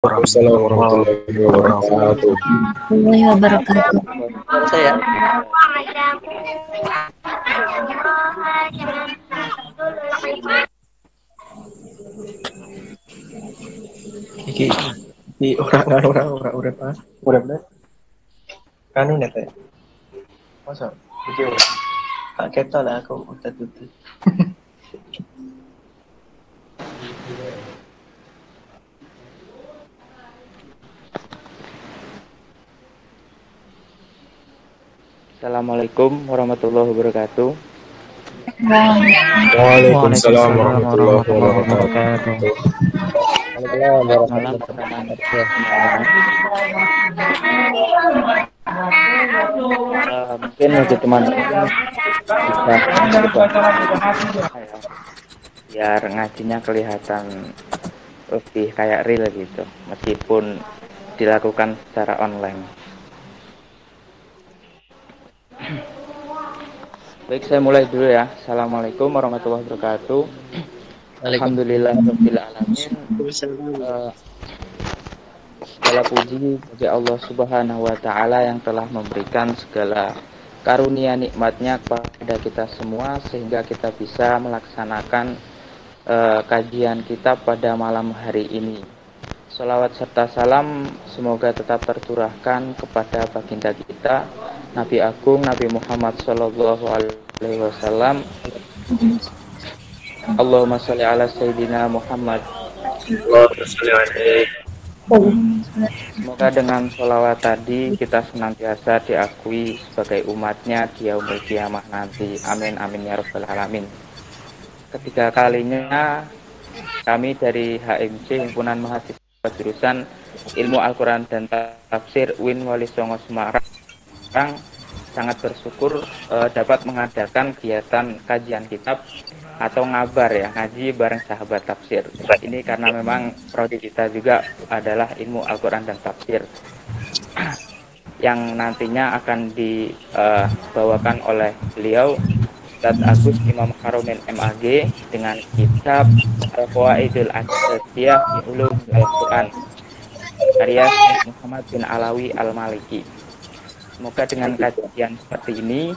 Waalaikumsalam warahmatullahi wabarakatuh. Warahmatullahi wabarakatuh. Saya iki di orang urip Mas. Urip nek kanu nek teh. Masa iki ora. Kak ketok lah aku udah tutup. Assalamualaikum warahmatullahi wabarakatuh. Waalaikumsalam warahmatullahi wabarakatuh. wabarakatuh. Selamat malam teman-teman semua. Mungkin untuk teman-teman bisa biar ngajinya kelihatan lebih kayak real gitu, meskipun dilakukan secara online. Baik, saya mulai dulu ya. Assalamualaikum warahmatullahi wabarakatuh. Alhamdulillahirabbil alamin. Segala puji bagi Allah Subhanahu wa taala yang telah memberikan segala karunia nikmatnya kepada kita semua sehingga kita bisa melaksanakan kajian kita pada malam hari ini. Sholawat serta salam semoga tetap tercurahkan kepada baginda kita Nabi Agung Nabi Muhammad sallallahu alaihi wasallam. Allahumma sholli ala sayyidina Muhammad. Semoga dengan sholawat tadi kita senantiasa diakui sebagai umatnya di yaumul kiamah nanti. Amin amin ya rabbal alamin. Ketiga kalinya kami dari HMJ Himpunan Mahasiswa Jurusan Ilmu Al-Quran dan Tafsir UIN Wali Songo Semarang sangat bersyukur dapat mengadakan kegiatan kajian kitab atau ngabar ya, ngaji bareng sahabat tafsir. Ini karena memang prodi kita juga adalah ilmu Al-Quran dan tafsir yang nantinya akan dibawakan oleh beliau Ustadz Agus Imam Haromen MAG dengan kitab Al-Qawaidul Asasiyah fi Ulumul Al-Quran karya Syekh Muhammad bin Alawi Al-Maliki. Semoga dengan kajian seperti ini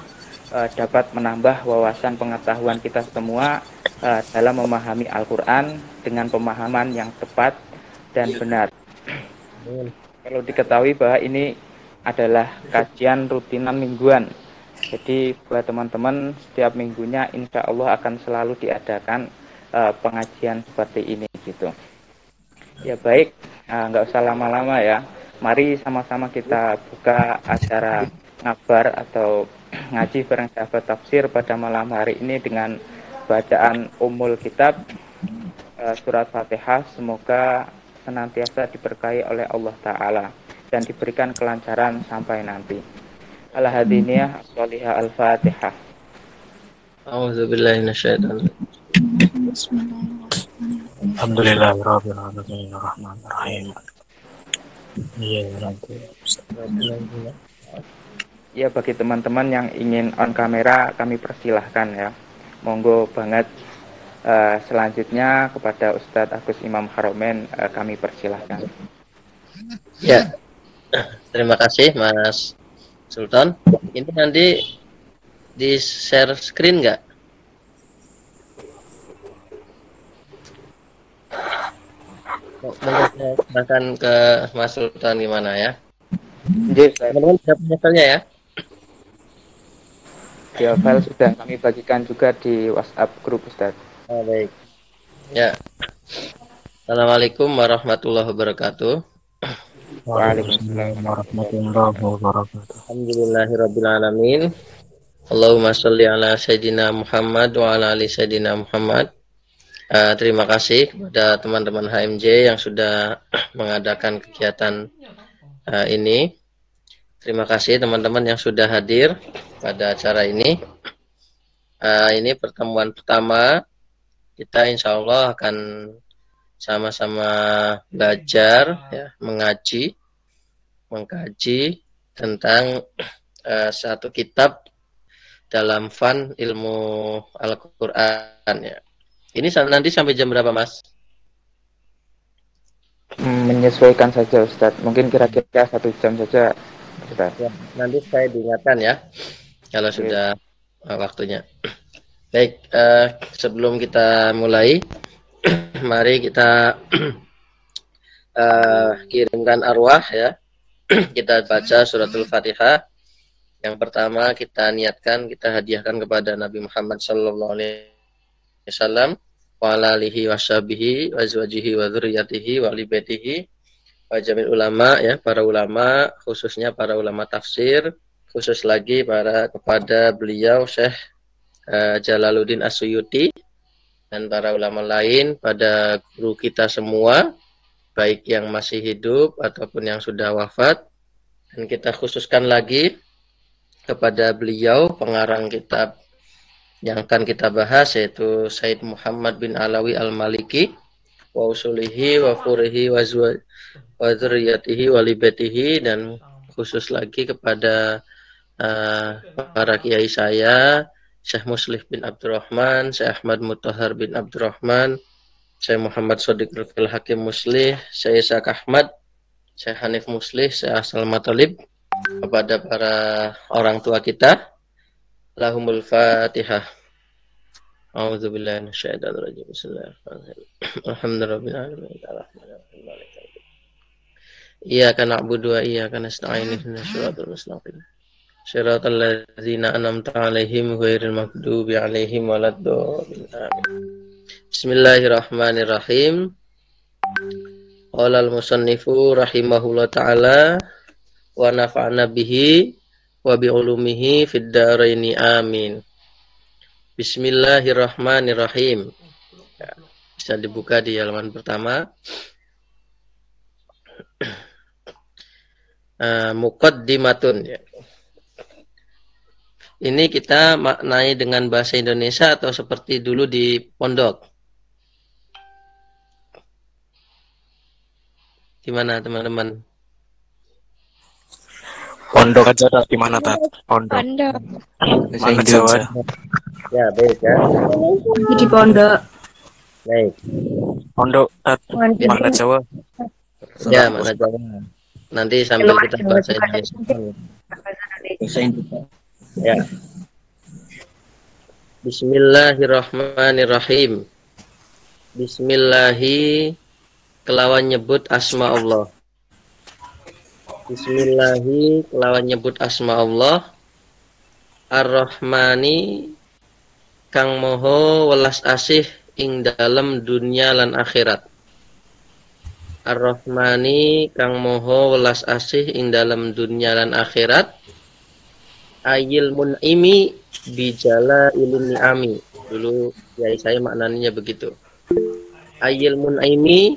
dapat menambah wawasan pengetahuan kita semua dalam memahami Al-Quran dengan pemahaman yang tepat dan benar. Perlu diketahui bahwa ini adalah kajian rutinan mingguan. Jadi buat teman-teman setiap minggunya insya Allah akan selalu diadakan pengajian seperti ini gitu. Ya baik, nggak usah lama-lama ya. Mari sama-sama kita buka acara ngabar atau ngaji bareng sahabat tafsir pada malam hari ini dengan bacaan Ummul Kitab surat Fatihah. Semoga senantiasa diberkahi oleh Allah Ta'ala dan diberikan kelancaran sampai nanti. Al-Hadiniyah As-Solihah Al-Fatihah. A'udzubillahi minasyaitonir Alhamdulillahirabbil alamin arrahmanir rahim. Ya, bagi teman-teman yang ingin on kamera kami persilahkan ya. Monggo banget. Selanjutnya kepada Ustadz Agus Imam Haromen kami persilahkan. Ya. Terima kasih Mas Sultan. Ini nanti di share screen nggak? Mungkin saya serahkan ke Mas Sultan gimana ya? Teman-teman sudah punya filenya ya? Video file sudah kami bagikan juga di WhatsApp grup Ustaz. Baik. Ya. Assalamualaikum warahmatullahi wabarakatuh. Waalaikumsalam warahmatullahi wabarakatuh. Alhamdulillahirabbil alamin. Allahumma sholli ala sayyidina Muhammad wa ala ali sayyidina Muhammad. Terima kasih kepada teman-teman HMJ yang sudah mengadakan kegiatan ini. Terima kasih teman-teman yang sudah hadir pada acara ini. Ini pertemuan pertama. Kita insya Allah akan sama-sama belajar, ya, mengkaji tentang satu kitab dalam fan ilmu Al-Quran. Ya. Ini nanti sampai jam berapa, Mas? menyesuaikan saja Ustadz. Mungkin kira-kira 1 jam saja Ustadz. Ya, nanti saya diingatkan ya kalau sudah waktunya. Baik, sebelum kita mulai, mari kita kirimkan arwah ya. Kita baca suratul Fatihah. Yang pertama kita niatkan, kita hadiahkan kepada Nabi Muhammad sallallahu alaihi wasallam wa ala alihi washabihi wa azwajihi wa dzurriyyatihi wa ali baitihi wa jamil ulama ya, para ulama, khususnya para ulama tafsir, khusus lagi kepada beliau Syekh Jalaluddin As-Suyuti dan para ulama lain, pada guru kita semua, baik yang masih hidup ataupun yang sudah wafat. Dan kita khususkan lagi kepada beliau pengarang kitab yang akan kita bahas, yaitu Said Muhammad bin Alawi Al-Maliki, wa usulihi wa furihi wa dzurriyyatihi wa libatihi, dan khusus lagi kepada para kiai saya, Syekh Muslih bin Abdurrahman, Syekh Ahmad Mutahhar bin Abdurrahman, Syekh Muhammad Shadiq Rufil Hakim Muslih, Syekh Ishaq Ahmad, Syekh Hanif Muslih, Syekh Asal Matalib, kepada para orang tua kita. Lahumul Fatihah. A'udzubillahi minasyaitonir rajim. Bismillahirrahmanirrahim. Alhamdulillahirabbil alamin. Arrahmanirrahim. Iyyaka na'budu wa iyyaka nasta'in. Ihdinas siratal mustaqim. Shiratal ladzina an'amta 'alaihim ghairil maghdubi 'alaihim waladdallin. Bismillahirrahmanirrahim. Qala al-musannifu rahimahullah ta'ala wa nafa'na bihi wa bi ulumihi fid dharaini amin. Bismillahirrahmanirrahim. Ya, bisa dibuka di halaman pertama. Muqaddimatun ya. Ini kita maknai dengan bahasa Indonesia atau seperti dulu di pondok? Gimana teman-teman? Pondok aja tak gimana tak? Pondok. Mana Jawa? Ya, baik ya. Di pondok. Baik. Pondok tak mana Jawa? Ya, mana Jawa. Nanti sambil kita bahasa Indonesia. Ya. Bismillahirrahmanirrahim. Bismillahi kelawan nyebut asma Allah. Bismillahi kelawan nyebut asma Allah. Ar-Rahmani kang moho welas asih ing dalam dunia lan akhirat. Ar-Rahmani kang moho welas asih ing dalam dunia lan akhirat. Ayil mun'imi bijala ilun ni'ami. Dulu ya saya maknanya begitu. Ayil mun'imi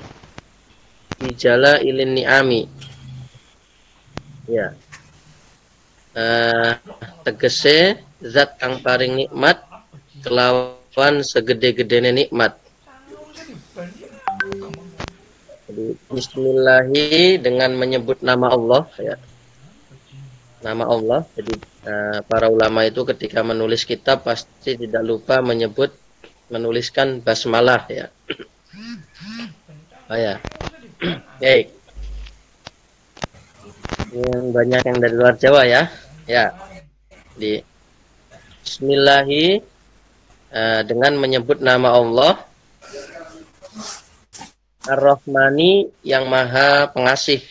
bijala ilun ni'ami. Ya. Tegese zat kang paring nikmat kelawan segede-gedene nikmat. Jadi bismillahi dengan menyebut nama Allah ya. Nama Allah. Jadi para ulama itu ketika menulis kitab pasti tidak lupa menuliskan basmalah ya. Oh ya. Baik. Yang banyak yang dari luar Jawa ya. Ya. Di bismillahi dengan menyebut nama Allah Ar-Rahmani yang Maha Pengasih.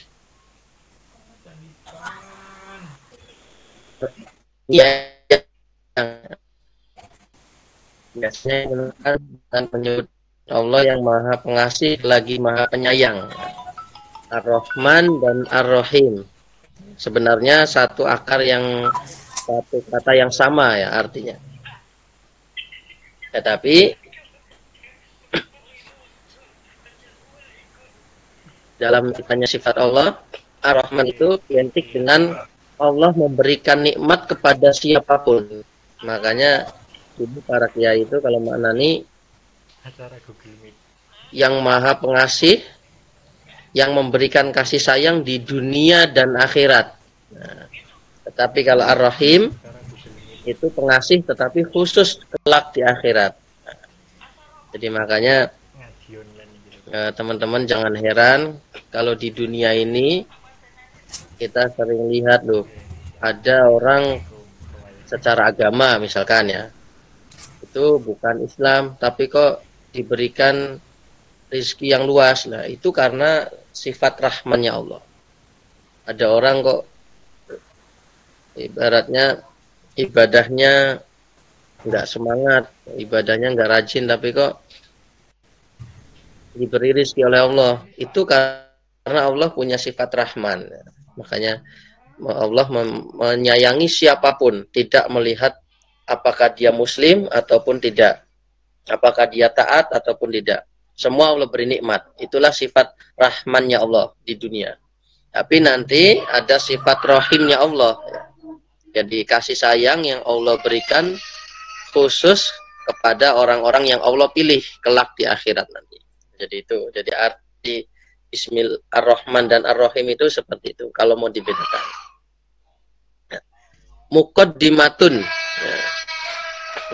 Ya. Biasanya dengan menyebut Allah yang Maha Pengasih lagi Maha Penyayang. Ar-Rahman dan Ar-Rahim. Sebenarnya satu kata yang sama ya artinya. Tetapi dalam kitanya sifat Allah, Ar-Rahman itu identik dengan Allah memberikan nikmat kepada siapapun. Makanya ibu para kiai itu kalau maknani yang Maha Pengasih, yang memberikan kasih sayang di dunia dan akhirat. Nah, tetapi kalau Ar-Rahim itu pengasih tetapi khusus kelak di akhirat. Nah, jadi makanya teman-teman jangan heran kalau di dunia ini kita sering lihat loh, ada orang secara agama misalkan ya, itu bukan Islam tapi kok diberikan rezeki yang luas. Nah, itu karena sifat rahmannya Allah. Ada orang kok ibaratnya ibadahnya nggak semangat, ibadahnya nggak rajin, tapi kok diberi rezeki oleh Allah. Itu karena Allah punya sifat rahman. Makanya Allah menyayangi siapapun, tidak melihat apakah dia muslim ataupun tidak, apakah dia taat ataupun tidak. Semua Allah beri nikmat. Itulah sifat rahmannya Allah di dunia. Tapi nanti ada sifat rahimnya Allah. Jadi kasih sayang yang Allah berikan khusus kepada orang-orang yang Allah pilih kelak di akhirat nanti. Jadi itu. Jadi arti Bismillahirrahman dan Ar-Rahim itu seperti itu kalau mau dibedakan. Muqaddimatun.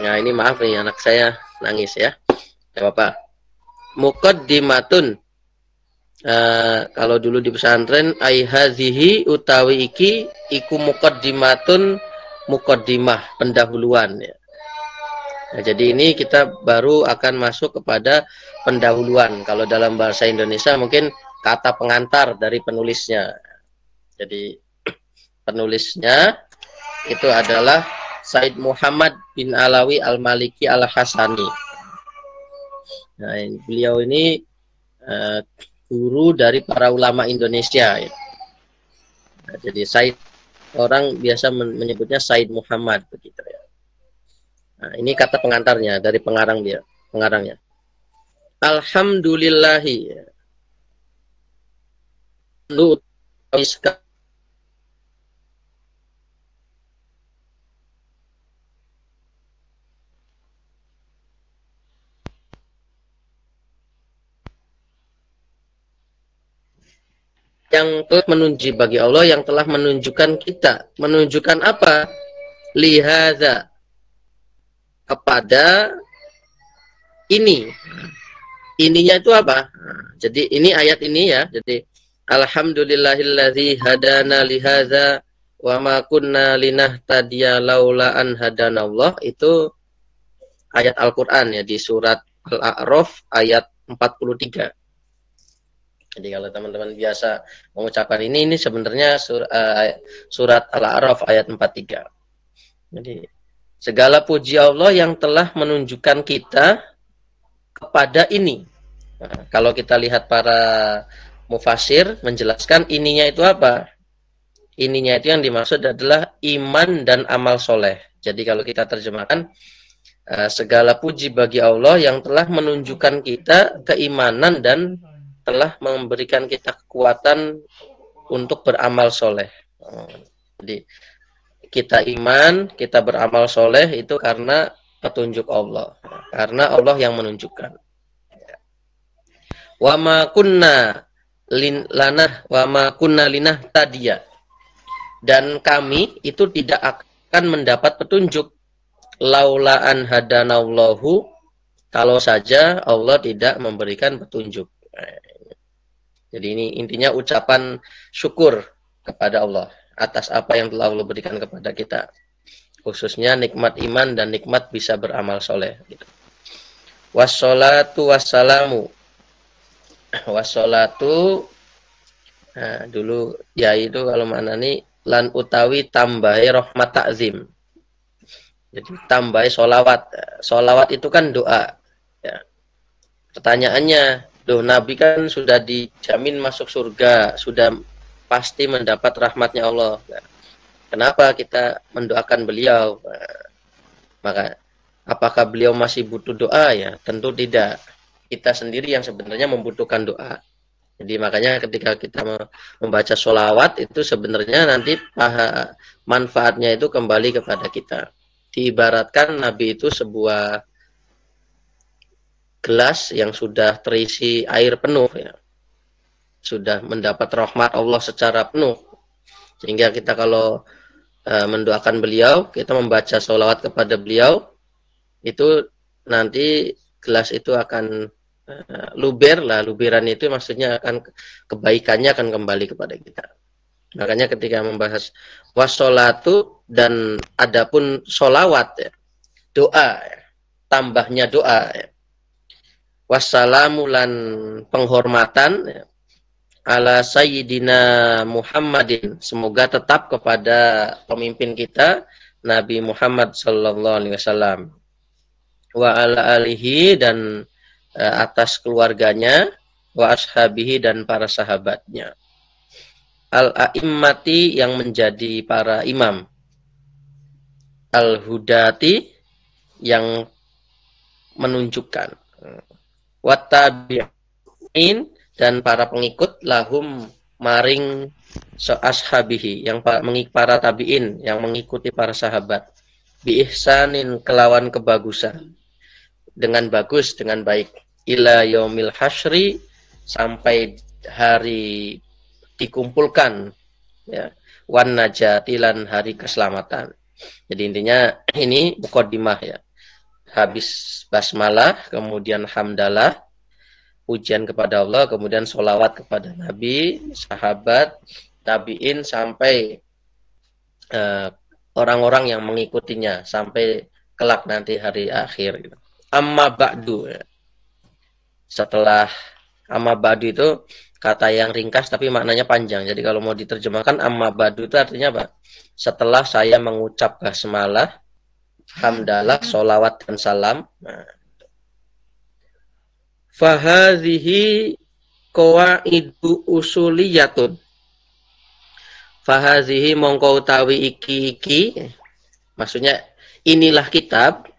Nah, ini maaf nih anak saya nangis ya. Ya Bapak. Muqaddimatun. Kalau dulu di pesantren ai hazihi utawi iki iku muqaddimatun, muqaddimah, pendahuluan ya. Nah, jadi ini kita baru akan masuk kepada pendahuluan. Kalau dalam bahasa Indonesia mungkin kata pengantar dari penulisnya. Jadi penulisnya itu adalah Said Muhammad bin Alawi Al-Maliki Al-Hasani. Nah, beliau ini guru dari para ulama Indonesia ya. Nah, jadi Said, orang biasa menyebutnya Said Muhammad begitu ya. Nah, ini kata pengantarnya dari pengarangnya. Alhamdulillahi lu yang telah menunjuk bagi Allah, yang telah menunjukkan kita. Menunjukkan apa? Lihadza, kepada ini. Ininya itu apa? Jadi ini ayat ini ya. Jadi alhamdulillahilladzi hadana lihadza wa ma kunna linahtadiya laula an hadanallah. Itu ayat Al-Qur'an ya, di surat Al-A'raf ayat 43. Jadi kalau teman-teman biasa mengucapkan ini sebenarnya surat Al-A'raf ayat 43. Jadi segala puji Allah yang telah menunjukkan kita kepada ini. Nah, kalau kita lihat para mufasir menjelaskan ininya itu apa? Ininya itu yang dimaksud adalah iman dan amal soleh. Jadi kalau kita terjemahkan, segala puji bagi Allah yang telah menunjukkan kita keimanan dan telah memberikan kita kekuatan untuk beramal soleh. Jadi kita iman, kita beramal soleh itu karena petunjuk Allah, karena Allah yang menunjukkan. Wa ma kunna linah tadiya, dan kami itu tidak akan mendapat petunjuk laula an hadanallahu, kalau saja Allah tidak memberikan petunjuk. Jadi ini intinya ucapan syukur kepada Allah atas apa yang telah Allah berikan kepada kita, khususnya nikmat iman dan nikmat bisa beramal soleh gitu. Wassalatu wassalamu. Wassalatu, nah, dulu ya itu kalau mana nih lan utawi tambahi rahmat ta'zim. Jadi tambahi solawat. Solawat itu kan doa ya. Pertanyaannya, Nabi kan sudah dijamin masuk surga, sudah pasti mendapat rahmatnya Allah. Nah, kenapa kita mendoakan beliau? Nah, maka apakah beliau masih butuh doa ya? Tentu tidak. Kita sendiri yang sebenarnya membutuhkan doa. Jadi makanya ketika kita membaca sholawat itu sebenarnya nanti manfaatnya itu kembali kepada kita. Diibaratkan Nabi itu sebuah gelas yang sudah terisi air penuh ya. Sudah mendapat rahmat Allah secara penuh. Sehingga kita kalau mendoakan beliau, kita membaca sholawat kepada beliau, itu nanti gelas itu akan luber lah, luberan itu maksudnya akan kebaikannya akan kembali kepada kita. Makanya ketika membahas wassolatu dan adapun solawat ya, doa ya, tambahnya doa ya. Wassalamu lan penghormatan ya, ala sayyidina Muhammadin, semoga tetap kepada pemimpin kita Nabi Muhammad sallallahu alaihi wasallam, wa ala alihi dan atas keluarganya, wa ashabihi dan para sahabatnya, al-a'immati yang menjadi para imam, al-hudati yang menunjukkan, wa tabi'in dan para pengikut, lahum maring ashabihi yang para tabi'in yang mengikuti para sahabat, bi ihsanin kelawan kebagusan, dengan bagus, dengan baik, ila yaumil hasyri sampai hari dikumpulkan ya, wan najatilan hari keselamatan. Jadi intinya ini muqaddimah ya, habis basmalah, kemudian hamdalah, pujian kepada Allah, kemudian sholawat kepada Nabi, sahabat, tabi'in sampai orang-orang yang mengikutinya sampai kelak nanti hari akhir gitu. Amma ba'du ya. Setelah amma ba'du itu kata yang ringkas tapi maknanya panjang. Jadi kalau mau diterjemahkan amma ba'du itu artinya apa? Setelah saya mengucap basmalah, hamdalah, sholawat dan salam. Nah. Fahadhihi qawaidu usuliyatun. Fahadhihi mongko utawi iki. Maksudnya inilah kitab.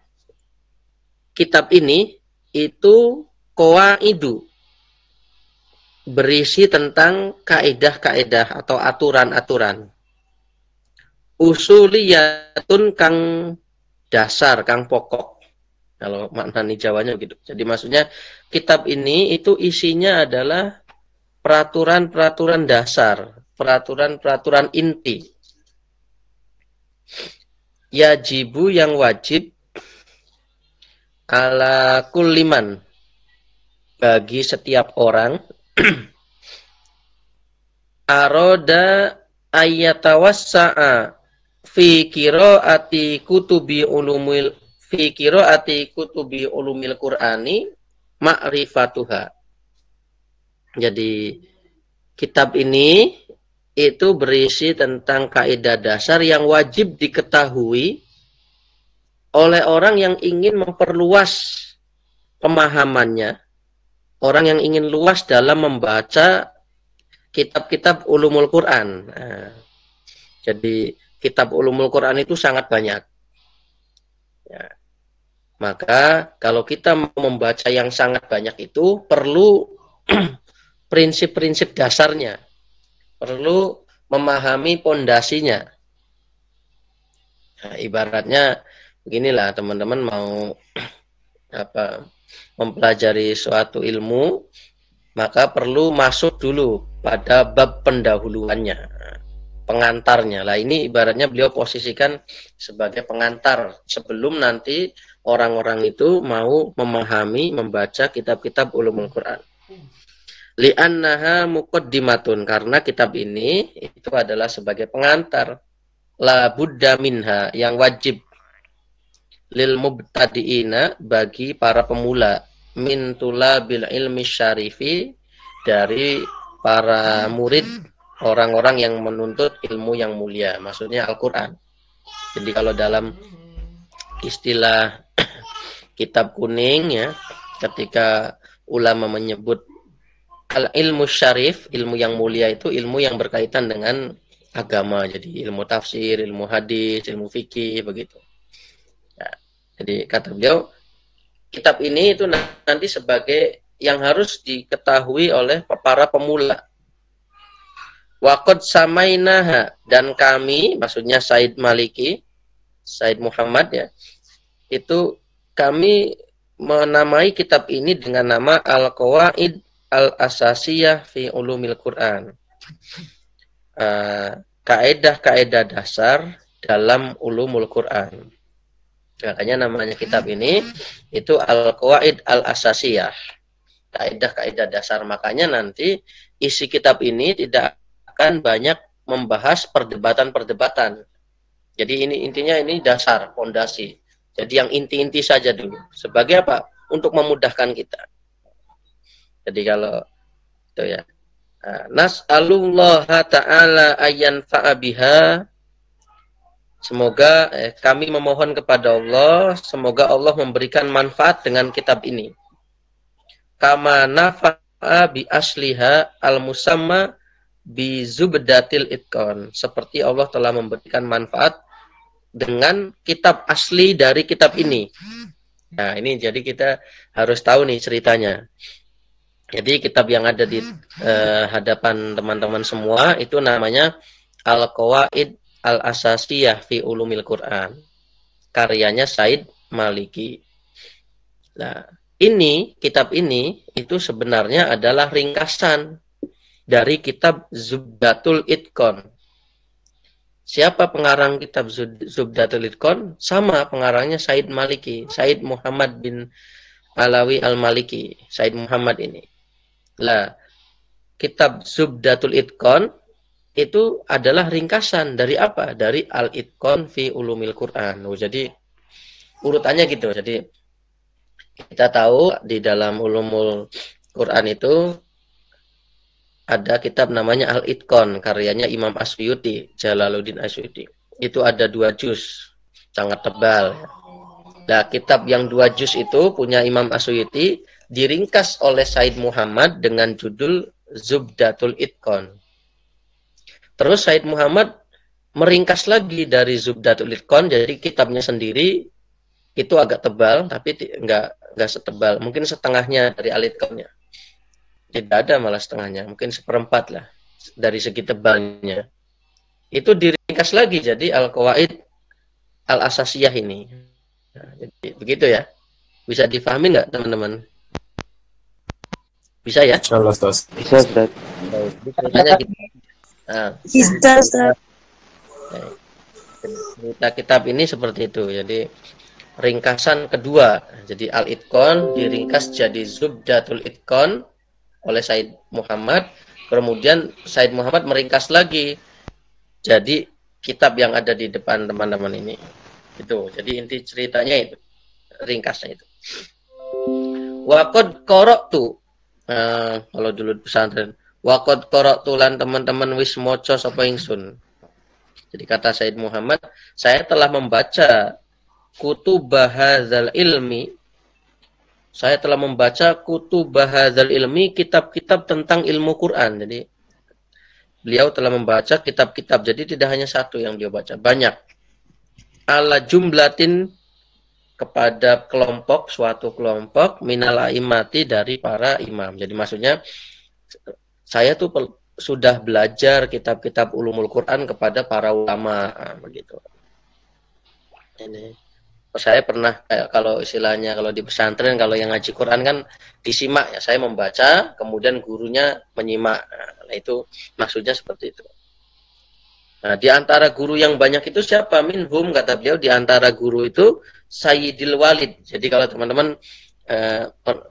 Kitab ini itu qawaidu, berisi tentang kaidah-kaidah atau aturan-aturan. Usuliyatun kang dasar, kang pokok. Kalau maknanya Jawanya begitu. Jadi maksudnya kitab ini itu isinya adalah peraturan-peraturan dasar, peraturan-peraturan inti. Yajibu yang wajib ala kulliman bagi setiap orang aroda ayatawassa'a fi qiraati kutubi ulumil Qur'ani ma'rifatuha. Jadi kitab ini itu berisi tentang kaidah dasar yang wajib diketahui oleh orang yang ingin memperluas pemahamannya, orang yang ingin luas dalam membaca kitab-kitab ulumul Quran. Nah, jadi kitab ulumul Quran itu sangat banyak. Ya. Maka kalau kita mau membaca yang sangat banyak itu perlu prinsip-prinsip dasarnya, perlu memahami pondasinya. Nah, ibaratnya beginilah, teman-teman mau mempelajari suatu ilmu, maka perlu masuk dulu pada bab pendahuluannya, pengantarnya. Lah ini ibaratnya beliau posisikan sebagai pengantar sebelum nanti orang-orang itu mau memahami, membaca kitab-kitab ulumul Quran. Li'annaha muqaddimatun, karena kitab ini itu adalah sebagai pengantar. La budda minha, yang wajib lil mubtadiina, bagi para pemula, min tulabil ilmi syarifi, dari para murid, orang-orang yang menuntut ilmu yang mulia, maksudnya Al-Quran. Jadi kalau dalam istilah kitab kuning ya, ketika ulama menyebut al-ilmu syarif, ilmu yang mulia itu ilmu yang berkaitan dengan agama. Jadi ilmu tafsir, ilmu hadis, ilmu fikih, begitu. Jadi kata beliau, kitab ini itu nanti sebagai yang harus diketahui oleh para pemula. Waqad samainaha, dan kami, maksudnya Said Maliki, Said Muhammad ya, itu kami menamai kitab ini dengan nama Al-Qawaid Al-Asasiyah fi Ulumil Quran. Kaedah-kaedah dasar dalam ulumul Quran. Makanya namanya kitab ini itu Al-Qawaid Al-Asasiyah. kaidah-kaidah dasar. Makanya nanti isi kitab ini tidak akan banyak membahas perdebatan-perdebatan. Jadi ini intinya ini dasar, fondasi. Jadi yang inti-inti saja dulu. Sebagai apa? Untuk memudahkan kita. Jadi kalau itu ya. Nas'alullaha ta'ala ayyan fa'abiha. Semoga kami memohon kepada Allah, semoga Allah memberikan manfaat dengan kitab ini. Kama nafa'a bi asliha al-musamma bi zubdatil itqan. Seperti Allah telah memberikan manfaat dengan kitab asli dari kitab ini. Nah, ini jadi kita harus tahu nih ceritanya. Jadi kitab yang ada di hadapan teman-teman semua itu namanya Al-Qawaid Al-Asasiyah fi Ulumil Quran. Karyanya Said Maliki. Nah, kitab ini itu sebenarnya adalah ringkasan dari kitab Zubdatul Itqan. Siapa pengarang kitab Zubdatul Itqan? Sama pengarangnya Said Maliki, Said Muhammad bin Alawi Al-Maliki, Said Muhammad ini. Lah, kitab Zubdatul Itqan itu adalah ringkasan dari apa? Dari Al-Itqan fi Ulumil Quran. Jadi urutannya gitu. Jadi kita tahu di dalam Ulumul Quran itu ada kitab namanya Al-Itqan, karyanya Imam Asyuti, Jalaluddin Asyuti. Itu ada 2 juz, sangat tebal. Nah, kitab yang 2 juz itu punya Imam Asyuti, diringkas oleh Said Muhammad dengan judul Zubdatul Itqan. Terus Said Muhammad meringkas lagi dari Zubdatul Itqan, jadi kitabnya sendiri itu agak tebal, tapi enggak setebal, mungkin setengahnya dari Al-Itqannya. Tidak ada malah setengahnya, mungkin 1/4 lah dari segi tebalnya. Itu diringkas lagi jadi Al-Qawaid Al-Asasiyah ini. Nah, jadi begitu ya. Bisa difahami nggak teman-teman? Bisa ya? Insyaallah, Ustaz. Bisa, Ustaz. Tanya gitu. Nah, cerita kitab ini seperti itu. Jadi ringkasan kedua. Jadi Al-Itqan diringkas jadi Zubdatul Itqan oleh Said Muhammad. Kemudian Said Muhammad meringkas lagi jadi kitab yang ada di depan teman-teman ini. Itu. Jadi inti ceritanya itu. Ringkasnya itu. Waqad qara'tu. Kalau dulu pesantren, waqad qara'tu lan teman-teman wis maca sapa ingsun. Jadi kata Said Muhammad, saya telah membaca kutub hadzal ilmi. Saya telah membaca kutub hadzal ilmi, kitab-kitab tentang ilmu Quran. Jadi beliau telah membaca kitab-kitab. Jadi tidak hanya satu yang dia baca, banyak. Ala jumlatin, kepada kelompok, suatu kelompok minal a'immati, dari para imam. Jadi maksudnya saya tuh sudah belajar kitab-kitab ulumul Quran kepada para ulama, begitu. Ini saya pernah kalau istilahnya kalau di pesantren, kalau yang ngaji Quran kan disimak ya, saya membaca kemudian gurunya menyimak. Nah, itu maksudnya seperti itu. Nah, di antara guru yang banyak itu siapa? Minhum, kata beliau, di antara guru itu Sayyidil Walid. Jadi kalau teman-teman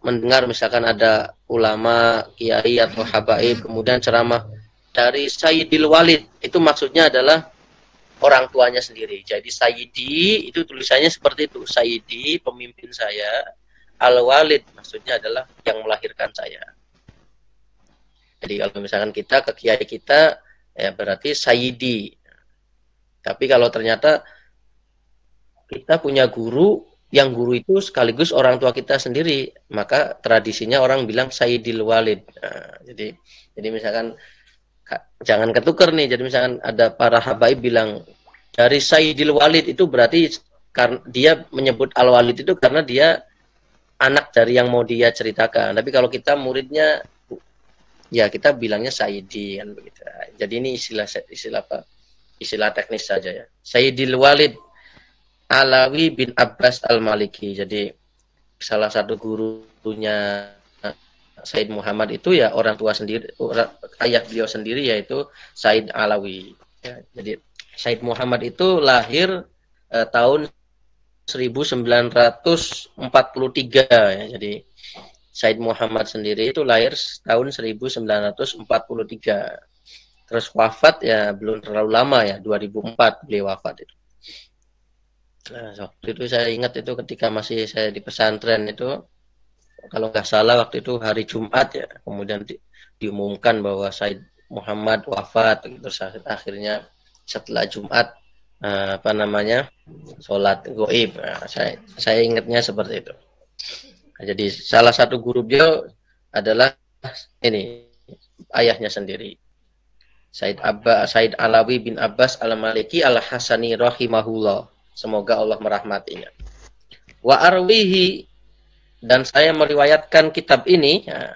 mendengar misalkan ada ulama, kiai atau habaib kemudian ceramah dari Sayyidil Walid, itu maksudnya adalah orang tuanya sendiri. Jadi Sayyidi itu tulisannya seperti itu. Sayyidi, pemimpin saya. Al-Walid maksudnya adalah yang melahirkan saya. Jadi kalau misalkan kita ke kiai kita, ya berarti Sayyidi. Tapi kalau ternyata kita punya guru, yang guru itu sekaligus orang tua kita sendiri, maka tradisinya orang bilang Sayyidil Walid. Nah, jadi misalkan jangan ketukar nih. Jadi misalkan ada para habaib bilang dari Sayyidil Walid, itu berarti karena dia menyebut Al-Walid itu karena dia anak dari yang mau dia ceritakan. Tapi kalau kita muridnya, ya kita bilangnya Sayyidi kan begitu. Jadi ini istilah apa? Istilah teknis saja ya. Sayyidil Walid Alawi bin Abbas Al-Maliki. Jadi salah satu gurunya Said Muhammad itu ya orang tua sendiri, ayah beliau sendiri, yaitu Said Alawi. Ya, jadi Said Muhammad itu lahir tahun 1943 ya. Jadi Said Muhammad sendiri itu lahir tahun 1943. Terus wafat ya belum terlalu lama ya, 2004 beliau wafat itu. Nah, waktu itu saya ingat itu ketika masih saya di pesantren itu, kalau nggak salah waktu itu hari Jumat ya, kemudian diumumkan bahwa Said Muhammad wafat, terus akhirnya setelah Jumat sholat goib. Nah, saya ingatnya seperti itu. Nah, jadi salah satu guru beliau adalah ini ayahnya sendiri, Said Alawi bin Abbas Al-Maliki Al-Hasani rahimahullah. Semoga Allah merahmatinya. Wa arwihi, dan saya meriwayatkan kitab ini ya,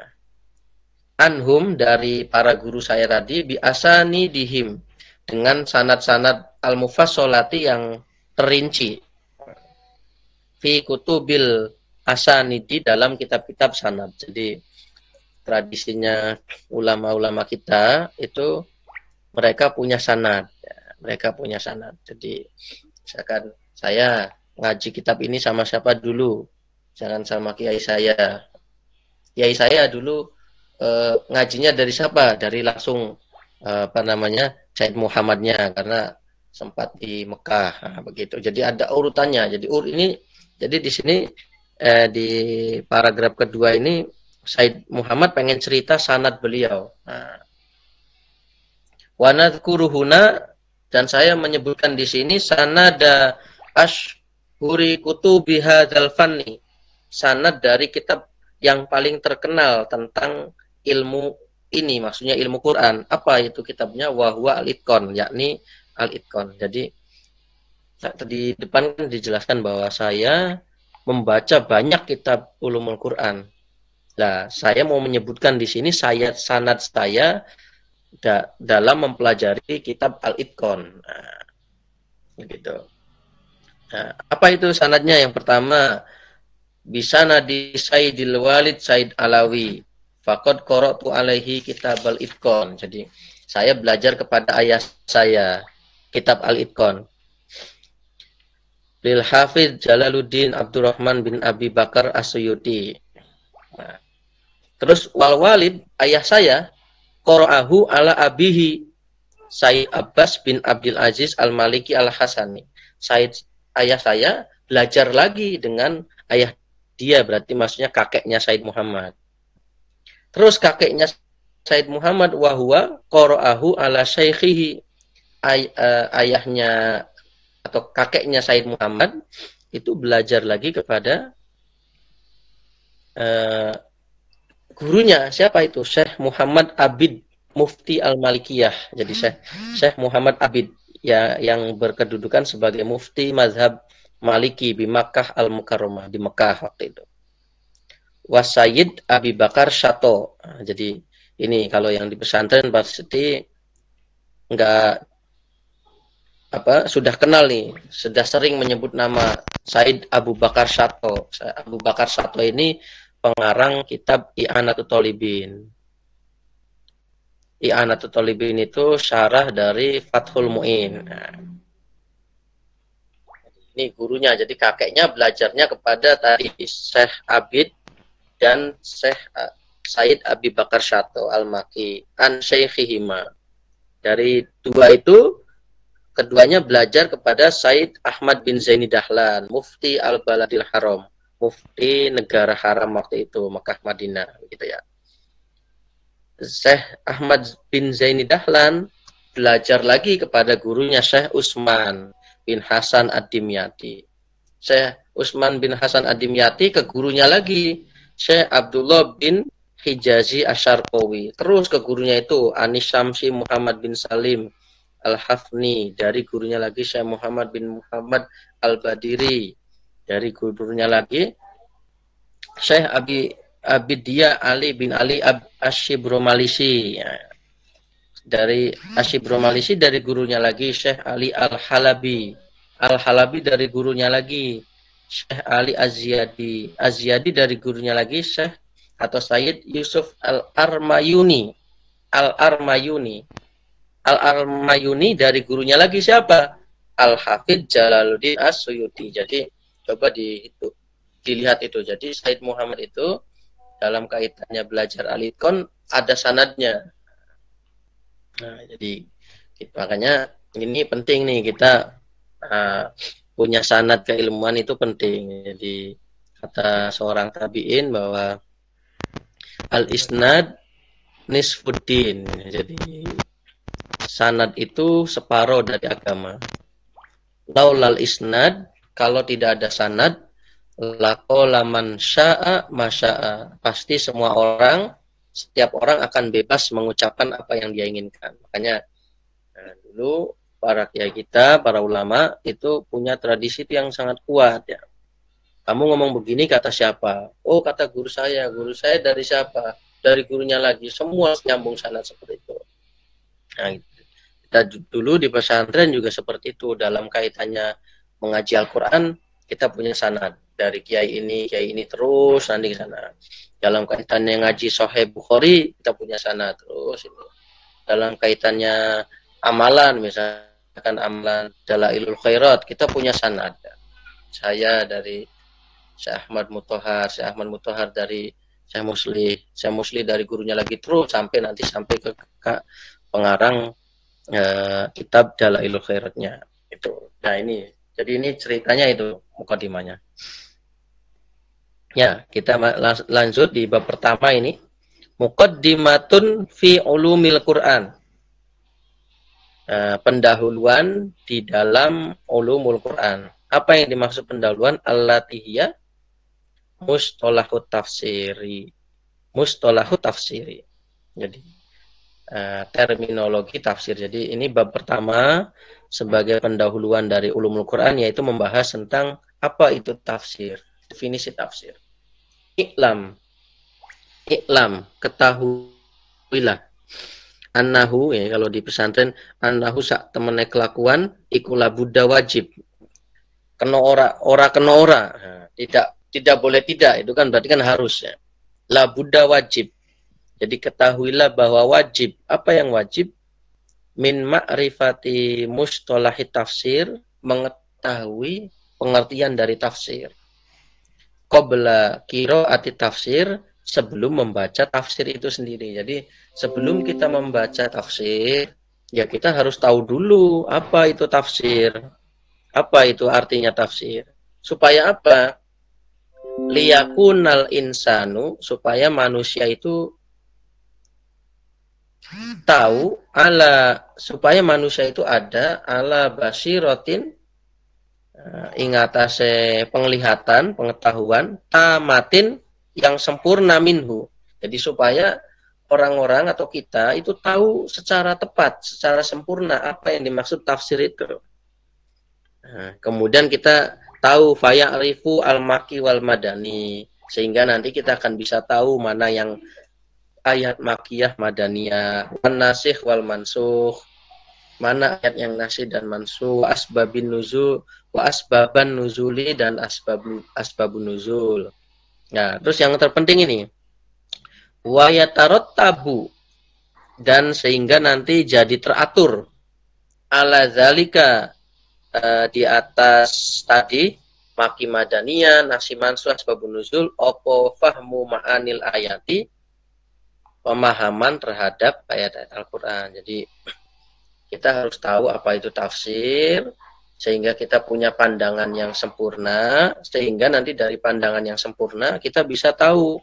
anhum, dari para guru saya tadi, bi asani dihim, dengan sanad-sanad al-mufassolati yang terinci, fi kutubil asanidi, dalam kitab-kitab sanad. Jadi tradisinya ulama-ulama kita itu mereka punya sanad ya, mereka punya sanad. Jadi misalkan saya ngaji kitab ini sama siapa dulu, jangan sama kiai saya. Kiai saya dulu ngajinya dari siapa? Dari langsung Said Muhammadnya, karena sempat di Mekah. Nah, begitu. Jadi ada urutannya. Jadi di sini di paragraf kedua ini Said Muhammad pengen cerita sanad beliau. Nah, wa nadhkuruhuna, dan saya menyebutkan di sini sanada ashhuri kutubi hadzal fanni, sanad dari kitab yang paling terkenal tentang ilmu ini, maksudnya ilmu Quran. Apa itu kitabnya? Wa huwa al-Itqan, yakni al-Itqan. Jadi di depan kan dijelaskan bahwa saya membaca banyak kitab ulumul Quran. Nah, saya mau menyebutkan di sini sanad saya dalam mempelajari kitab Al-Itqan. Nah, begitu. Nah, apa itu sanadnya? Yang pertama, bisanadi Sayyidil Walid Said Alawi, faqad qara'tu alaihi kitab Al-Itqan. Jadi, saya belajar kepada ayah saya kitab Al-Itqan. Lil Hafidz Jalaluddin Abdurrahman bin Abi Bakar As-Suyuti. Nah, terus wal walid, ayah saya, qara'ahu ala abihi Said Abbas bin Abdul Aziz Al-Maliki Al-Hasani. Ayah saya belajar lagi dengan ayah dia, berarti maksudnya kakeknya Said Muhammad. Terus kakeknya Said Muhammad wahwa qara'ahu ala syaikhihi, ayahnya atau kakeknya Said Muhammad itu belajar lagi kepada gurunya. Siapa itu? Syekh Muhammad Abid Mufti Al-Malikiyah. Jadi Syekh Muhammad Abid ya, yang berkedudukan sebagai mufti mazhab Maliki di Makkah Al-Mukarramah, di Mekah waktu itu. Wasayyid Abi Bakar Syato. Nah, jadi ini kalau yang di pesantren pasti enggak sudah kenal nih, sudah sering menyebut nama Said Abu Bakar Syato. Abu Bakar Syato ini pengarang kitab I'anatul Thalibin. I'anatul Thalibin itu syarah dari Fathul Mu'in. Nah, ini gurunya, jadi kakeknya belajarnya kepada tadi Syekh Abid dan Syekh Said Abi Bakar Syato Al-Maki an Syekhihima. Dari dua itu, keduanya belajar kepada Said Ahmad bin Zaini Dahlan, Mufti Al-Baladil Haram, Mufti negara haram waktu itu, Mekah Madinah, gitu ya. Syekh Ahmad bin Zaini Dahlan belajar lagi kepada gurunya Syekh Utsman bin Hasan Ad-Dimyati. Syekh Utsman bin Hasan Ad-Dimyati ke gurunya lagi Syekh Abdullah bin Hijazi Asyarqawi. Terus ke gurunya itu Anis Syamsi Muhammad bin Salim Al-Hafni, dari gurunya lagi Syekh Muhammad bin Muhammad Al-Badiri, dari gurunya lagi Syekh Abidiyah Ali bin Ali Asyibromalisi, ya. Dari Asyibromalisi dari gurunya lagi Syekh Ali Al-Halabi dari gurunya lagi Syekh Ali Azyadi dari gurunya lagi Syekh atau Sayyid Yusuf Al-Armayuni dari gurunya lagi siapa? Al-Hafidz Jalaluddin As-Suyuti. Jadi coba dilihat itu. Jadi Said Muhammad itu dalam kaitannya belajar al-itqan ada sanadnya. Nah, jadi makanya ini penting nih kita punya sanad keilmuan itu penting. Jadi kata seorang tabi'in bahwa al-isnad nisfuddin. Jadi sanad itu separuh dari agama. Laulal isnad, kalau tidak ada sanad, laqala man syaa masyaa. Pasti semua orang, setiap orang akan bebas mengucapkan apa yang dia inginkan. Makanya dulu para kiai kita, para ulama itu punya tradisi yang sangat kuat ya. Kamu ngomong begini kata siapa? Oh, kata guru saya dari siapa? Dari gurunya lagi. Semua nyambung sanad seperti itu. Nah, kita dulu di pesantren juga seperti itu. Dalam kaitannya mengaji Al-Quran, kita punya sanad. Dari kiai ini terus nanti ke sana. Dalam kaitannya ngaji Sahih Bukhari, kita punya sanad terus. Ini. Dalam kaitannya amalan, misalkan amalan Dalailul Khairat, kita punya sanad. Saya dari Syekh Ahmad Mutahhar dari Syekh Musli dari gurunya lagi terus sampai ke pengarang kitab Dalailul Khairatnya itu. Nah ini, jadi ini ceritanya itu mukadimahnya. Ya, kita lanjut di bab pertama ini. Muqaddimatun fi ulumil Quran. Pendahuluan di dalam ulumul Quran. Apa yang dimaksud pendahuluan? Allatihiyah mustalahut tafsiri. Jadi terminologi tafsir. Jadi ini bab pertama sebagai pendahuluan dari ulumul Quran, yaitu membahas tentang apa itu tafsir, definisi tafsir. Iklam, ketahuilah. Annahu, ya kalau di pesantren, annahu sak temene kelakuan ikula buddha wajib. Kena ora. Tidak boleh tidak, itu kan berarti kan harus ya. La buddha wajib. Jadi ketahuilah bahwa wajib. Apa yang wajib? Min ma'rifati mustalahi tafsir, mengetahui pengertian dari tafsir. Qabla qiraati tafsir, sebelum membaca tafsir itu sendiri. Jadi sebelum kita membaca tafsir, ya kita harus tahu dulu apa itu tafsir. Apa itu artinya tafsir? Supaya apa? Liyakunal insanu, supaya manusia itu tahu supaya manusia itu ada ala basiratin, ingatase penglihatan, pengetahuan, tamatin yang sempurna minhu. Jadi supaya orang-orang atau kita itu tahu secara tepat, secara sempurna apa yang dimaksud tafsir itu. Nah, kemudian kita tahu faya'rifu al-maki wal madani, sehingga nanti kita akan bisa tahu mana yang ayat makiyah madaniyah, wan nasikh wal mansukh, mana ayat yang nasikh dan mansukh, asbabin nuzul wa asbaban nuzuli dan asbabun nuzul. Nah, terus yang terpenting ini wa yatarattabu, dan sehingga nanti jadi teratur ala zalika, di atas tadi maki madaniyah, nasi mansuh, asbabun nuzul, opo fahmu ma'anil ayati, pemahaman terhadap ayat-ayat Al-Quran. Jadi kita harus tahu apa itu tafsir, sehingga kita punya pandangan yang sempurna, sehingga nanti dari pandangan yang sempurna kita bisa tahu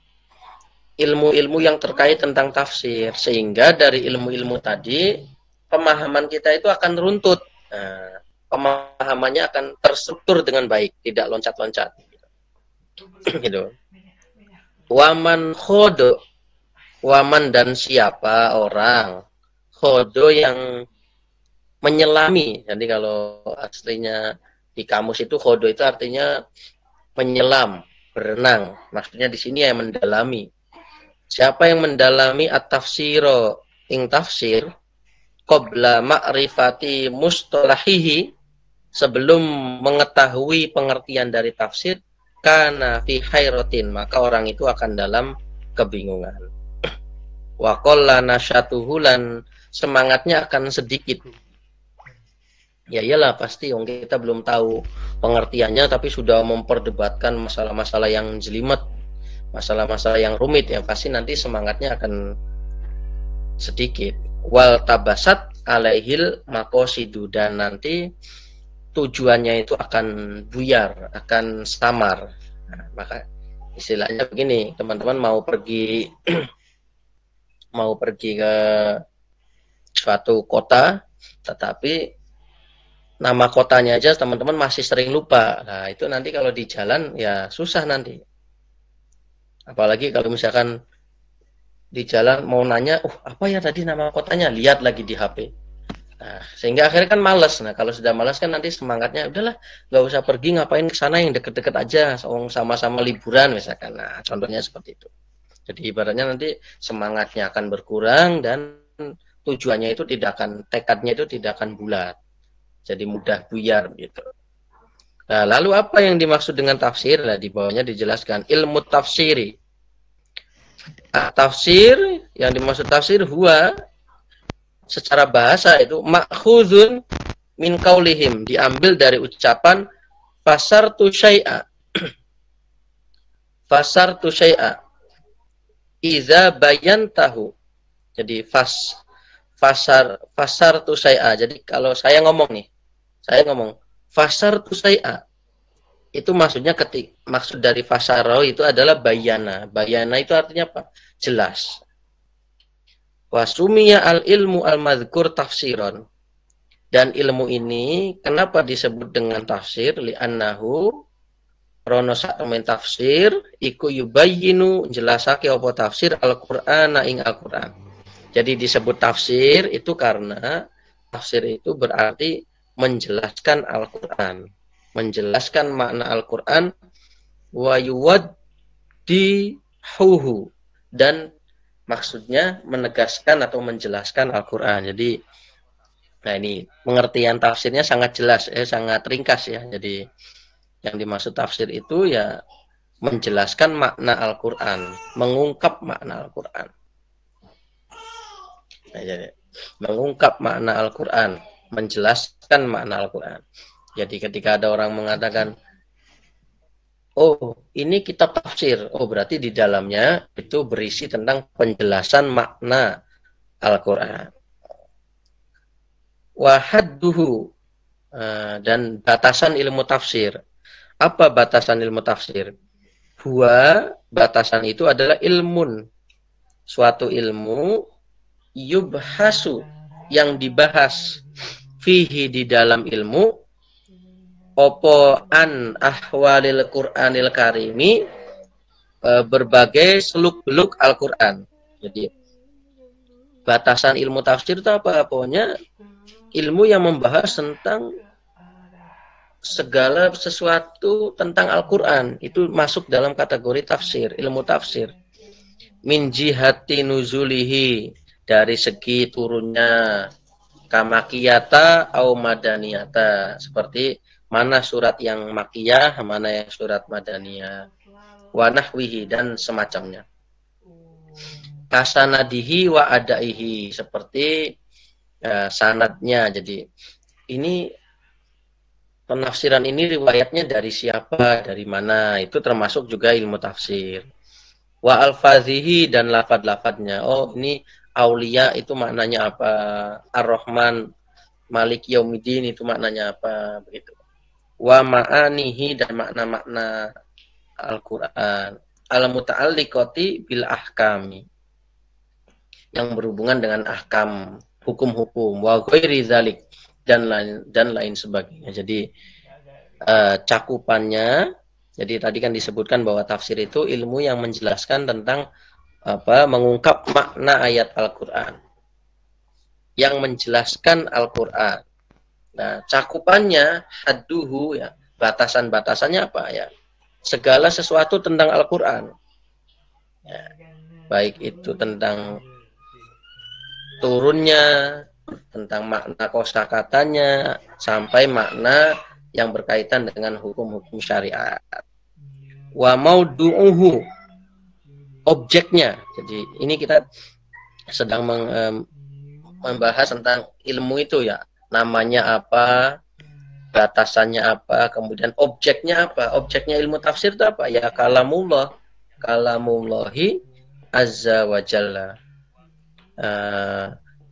ilmu-ilmu yang terkait tentang tafsir, sehingga dari ilmu-ilmu tadi pemahaman kita itu akan runtut. Nah, pemahamannya akan terstruktur dengan baik, tidak loncat-loncat. Gitu. Waman khodo, waman dan siapa orang, khodo yang menyelami. Jadi kalau aslinya di kamus itu khodo itu artinya menyelam, berenang. Maksudnya di sini yang mendalami. Siapa yang mendalami at-tafsiro ing tafsir qabla ma'rifati mustalahihi, sebelum mengetahui pengertian dari tafsir, kana fi hairatin, maka orang itu akan dalam kebingungan. Wa qalla nasyatuhu, lan semangatnya akan sedikit. Ya iyalah pasti kita belum tahu pengertiannya tapi sudah memperdebatkan masalah-masalah yang jelimet, masalah-masalah yang rumit ya pasti nanti semangatnya akan sedikit. Wal tabasat alaihil maqasidu, dan nanti tujuannya itu akan buyar, akan samar. Nah, maka istilahnya begini, teman-teman mau pergi ke suatu kota, tetapi nama kotanya aja teman-teman masih sering lupa. Nah, itu nanti kalau di jalan ya susah nanti. Apalagi kalau misalkan di jalan mau nanya, apa ya tadi nama kotanya? Lihat lagi di HP. Nah, sehingga akhirnya kan malas. Nah, kalau sudah malas kan nanti semangatnya udahlah, nggak usah pergi, ngapain ke sana, yang deket-deket aja, sama-sama liburan misalkan. Nah, contohnya seperti itu. Jadi ibaratnya nanti semangatnya akan berkurang dan tujuannya itu tekadnya itu tidak akan bulat. Jadi mudah buyar gitu. Nah, lalu apa yang dimaksud dengan tafsir? Nah, di bawahnya dijelaskan ilmu tafsiri. Tafsir, yang dimaksud tafsir huwa secara bahasa itu ma'khuzun min qaulihim, diambil dari ucapan fasartu syai'a. Fasartu syai'a iza bayantahu. Jadi fasartu syai'a. Jadi kalau saya ngomong fasartu syai'a, itu maksudnya maksud dari fasaro itu adalah bayana. Bayana itu artinya apa? Jelas. Wasumiya al-ilmu al-madhkur tafsiron. Dan ilmu ini kenapa disebut dengan tafsir? Li'annahu rono sakmen tafsir iku yubayyinu jelasake apa tafsir Al-Qur'an ing Al-Qur'an. Jadi disebut tafsir itu karena tafsir itu berarti menjelaskan Al-Qur'an, menjelaskan makna Al-Qur'an, wa yuwaddihuhu, dan maksudnya menegaskan atau menjelaskan Al-Qur'an. Jadi nah ini pengertian tafsirnya sangat jelas, sangat ringkas ya. Jadi yang dimaksud tafsir itu ya menjelaskan makna Al-Qur'an, mengungkap makna Al-Qur'an. Nah, jadi mengungkap makna Al-Qur'an, menjelaskan makna Al-Qur'an. Jadi ketika ada orang mengatakan, oh ini kitab tafsir, oh berarti di dalamnya itu berisi tentang penjelasan makna Al-Qur'an. Wahadduhu, dan batasan ilmu tafsir. Apa batasan ilmu tafsir? Batasan itu adalah ilmun, suatu ilmu yubhasu, yang dibahas fihi, di dalam ilmu, opo an ahwalil Qur'anil karimi, berbagai seluk-beluk Al-Qur'an. Jadi batasan ilmu tafsir itu apa? Pokoknya ilmu yang membahas tentang segala sesuatu tentang Al-Qur'an, itu masuk dalam kategori tafsir, ilmu tafsir. Min jihati nuzulihi, dari segi turunnya, kamakiyata au madaniyata, seperti mana surat yang makiyah, mana yang surat madaniyah, wa nahwihi, dan semacamnya. Kasanadihi wa adaihi, seperti sanadnya. Jadi ini penafsiran ini riwayatnya dari siapa, dari mana, itu termasuk juga ilmu tafsir. Wa alfazihi, dan lafad-lafadnya. Oh ini aulia itu maknanya apa, Ar-Rahman Malik Yaumiddin itu maknanya apa, begitu. Wa ma'anihi, dan makna-makna Al-Qur'an. Al-muta'alliqati bil ahkami, yang berhubungan dengan ahkam, hukum-hukum, wa ghairi dzalik, dan lain sebagainya. Jadi cakupannya, jadi tadi kan disebutkan bahwa tafsir itu ilmu yang menjelaskan tentang mengungkap makna ayat Al-Qur'an, yang menjelaskan Al-Qur'an. Nah, cakupannya hadduhu, ya, batasan-batasannya apa ya? Segala sesuatu tentang Al-Qur'an. Ya, baik itu tentang turunnya, tentang makna kosakatanya, sampai makna yang berkaitan dengan hukum-hukum syariat. Wa maudu'uhu, objeknya. Jadi ini kita sedang membahas tentang ilmu itu ya. Namanya apa, batasannya apa, kemudian objeknya apa. Objeknya ilmu tafsir itu apa? Ya kalamullah, kalamullahi azza wa jalla.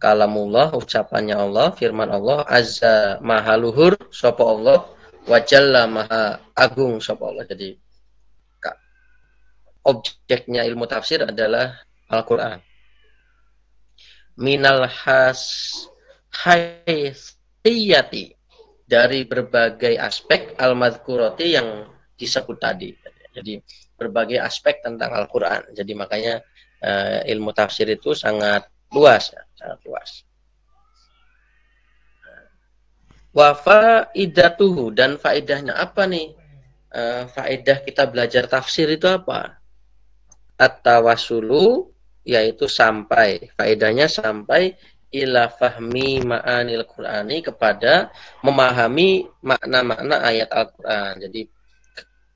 Kalamullah, ucapannya Allah, firman Allah, azza maha luhur sapa Allah, wa jalla maha agung sapa Allah. Jadi objeknya ilmu tafsir adalah Al-Qur'an. Minal haysiyati, dari berbagai aspek al-madhkurati yang disebut tadi. Jadi berbagai aspek tentang Al-Qur'an. Jadi makanya ilmu tafsir itu sangat luas, ya, sangat luas. Wa faidatuhu, dan faedahnya apa nih? Faedah kita belajar tafsir itu apa? At-tawassulu, yaitu sampai, faedahnya sampai ila fahmi ma'anil Qur'ani, kepada memahami makna-makna ayat Al-Qur'an. Jadi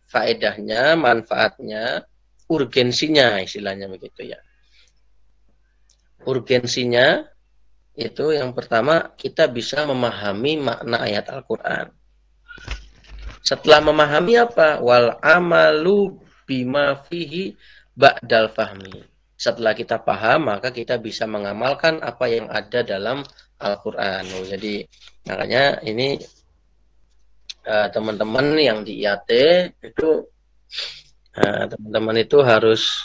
faedahnya, manfaatnya, urgensinya, istilahnya begitu ya. Urgensinya itu yang pertama, kita bisa memahami makna ayat Al-Qur'an. Setelah memahami apa? Wal amalu bima fihi ba'dal fahmi. Setelah kita paham, maka kita bisa mengamalkan apa yang ada dalam Al-Qur'an. Jadi makanya ini teman-teman yang di IAT itu teman-teman itu harus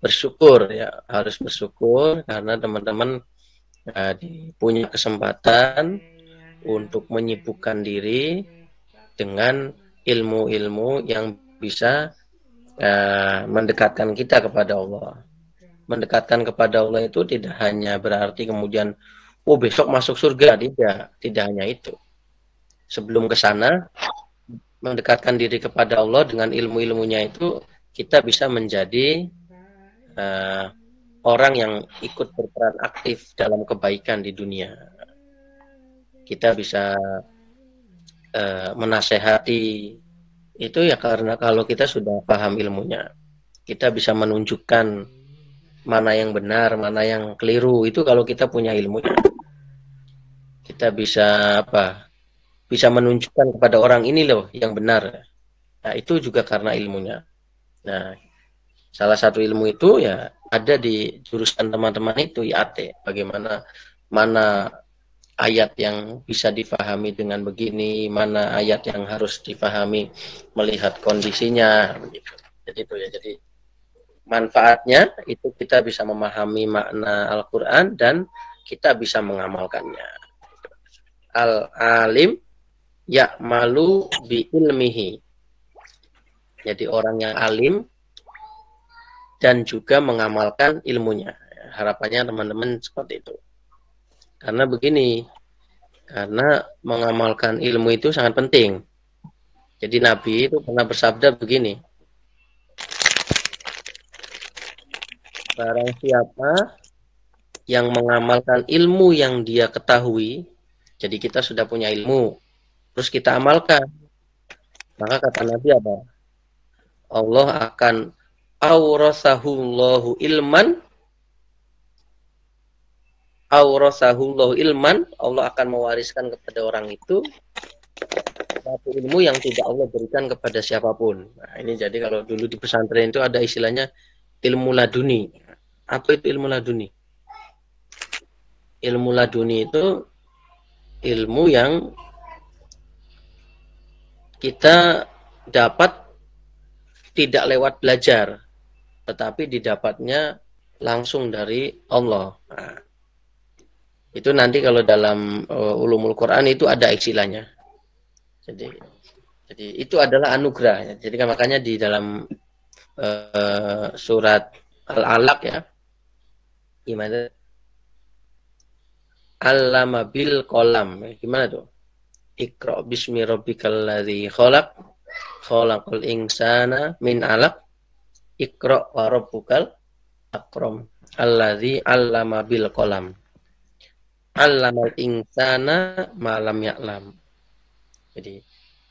bersyukur ya, harus bersyukur karena teman-teman punya kesempatan untuk menyibukkan diri dengan ilmu-ilmu yang bisa mendekatkan kita kepada Allah. Mendekatkan kepada Allah itu tidak hanya berarti kemudian besok masuk surga, tidak hanya itu. Sebelum ke sana, mendekatkan diri kepada Allah dengan ilmu-ilmunya itu, kita bisa menjadi orang yang ikut berperan aktif dalam kebaikan di dunia. Kita bisa menasehati itu ya, karena kalau kita sudah paham ilmunya, kita bisa menunjukkan mana yang benar, mana yang keliru, itu kalau kita punya ilmunya. Kita bisa bisa menunjukkan kepada orang ini loh yang benar. Nah, itu juga karena ilmunya. Nah, salah satu ilmu itu ya ada di jurusan teman-teman itu IAT. Bagaimana mana ayat yang bisa difahami dengan begini, mana ayat yang harus difahami melihat kondisinya, begitu. Jadi itu ya. Jadi manfaatnya itu kita bisa memahami makna Al-Qur'an dan kita bisa mengamalkannya. Al-alim ya'malu bi ilmihi. Jadi orang yang alim dan juga mengamalkan ilmunya. Harapannya teman-teman seperti itu. Karena begini, karena mengamalkan ilmu itu sangat penting. Jadi Nabi itu pernah bersabda begini, barang siapa yang mengamalkan ilmu yang dia ketahui, jadi kita sudah punya ilmu, terus kita amalkan, maka kata Nabi apa? Allah akan aurasahullahu ilman, Allah akan mewariskan kepada orang itu satu ilmu yang tidak Allah berikan kepada siapapun. Nah, ini jadi kalau dulu di pesantren itu ada istilahnya ilmu laduni. Apa itu ilmu laduni? Ilmu laduni itu ilmu yang kita dapat tidak lewat belajar, tetapi didapatnya langsung dari Allah. Nah, itu nanti kalau dalam ulumul Quran itu ada istilahnya. Jadi itu adalah anugerah. Jadi makanya di dalam surat Al-Alaq ya, gimana? Allama bil qalam. Gimana tuh? Iqra bismi rabbikal ladzi khalaq, khalaqal insana min 'alaq, Iqra wa rabbukal akram, alladzi 'allama bil qalam, 'allamal insana ma lam ya'lam. Jadi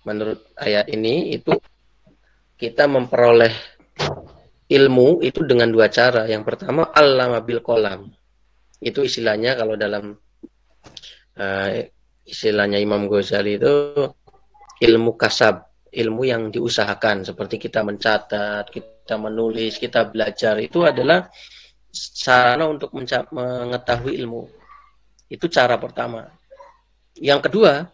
menurut ayat ini itu kita memperoleh ilmu itu dengan dua cara. Yang pertama 'allama bil qalam. Itu istilahnya kalau dalam istilahnya Imam Ghazali itu ilmu kasab, ilmu yang diusahakan, seperti kita mencatat, kita kita menulis, kita belajar, itu adalah sarana untuk mengetahui ilmu. Itu cara pertama. Yang kedua,